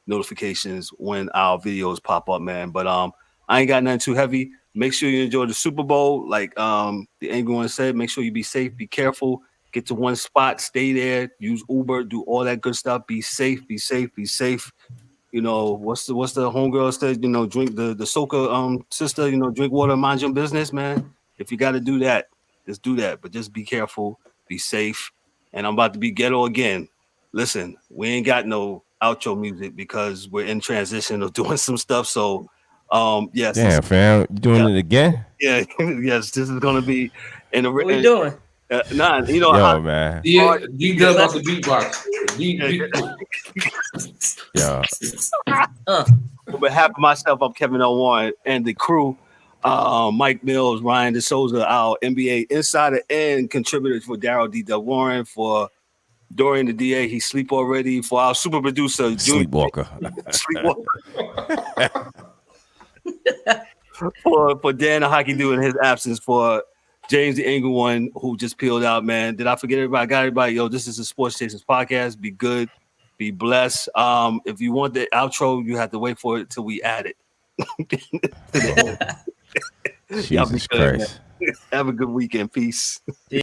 notifications when our videos pop up, man. But I ain't got nothing too heavy. Make sure you enjoy the Super Bowl. Like the angry one said, make sure you be safe, be careful, get to one spot, stay there, use Uber, do all that good stuff. Be safe, be safe, be safe. What's the homegirl said, drink the soca sister, drink water, mind your business, man. If you gotta do that, just do that. But just be careful, be safe. And I'm about to be ghetto again. Listen, we ain't got no outro music because we're in transition of doing some stuff. So yes. Damn, fam, you doing it again? Yeah, yes, this is gonna be in the what we doing? Man. Man. D-Dub off the beatbox. Yeah. On behalf of myself, I'm Kevin L. Warren and the crew, Mike Mills, Ryan DeSouza, our NBA insider and contributor for Daryl D. Warren, for Dorian the DA, he sleep already, for our super producer, Sleepwalker. for Dan the Hockey Dude in his absence, for James the Angry One who just peeled out, man. Did I forget everybody? I got everybody. Yo, this is the Sports Chasers podcast. Be good, be blessed. If you want the outro, you have to wait for it till we add it. Jesus Christ. Man. Have a good weekend. Peace.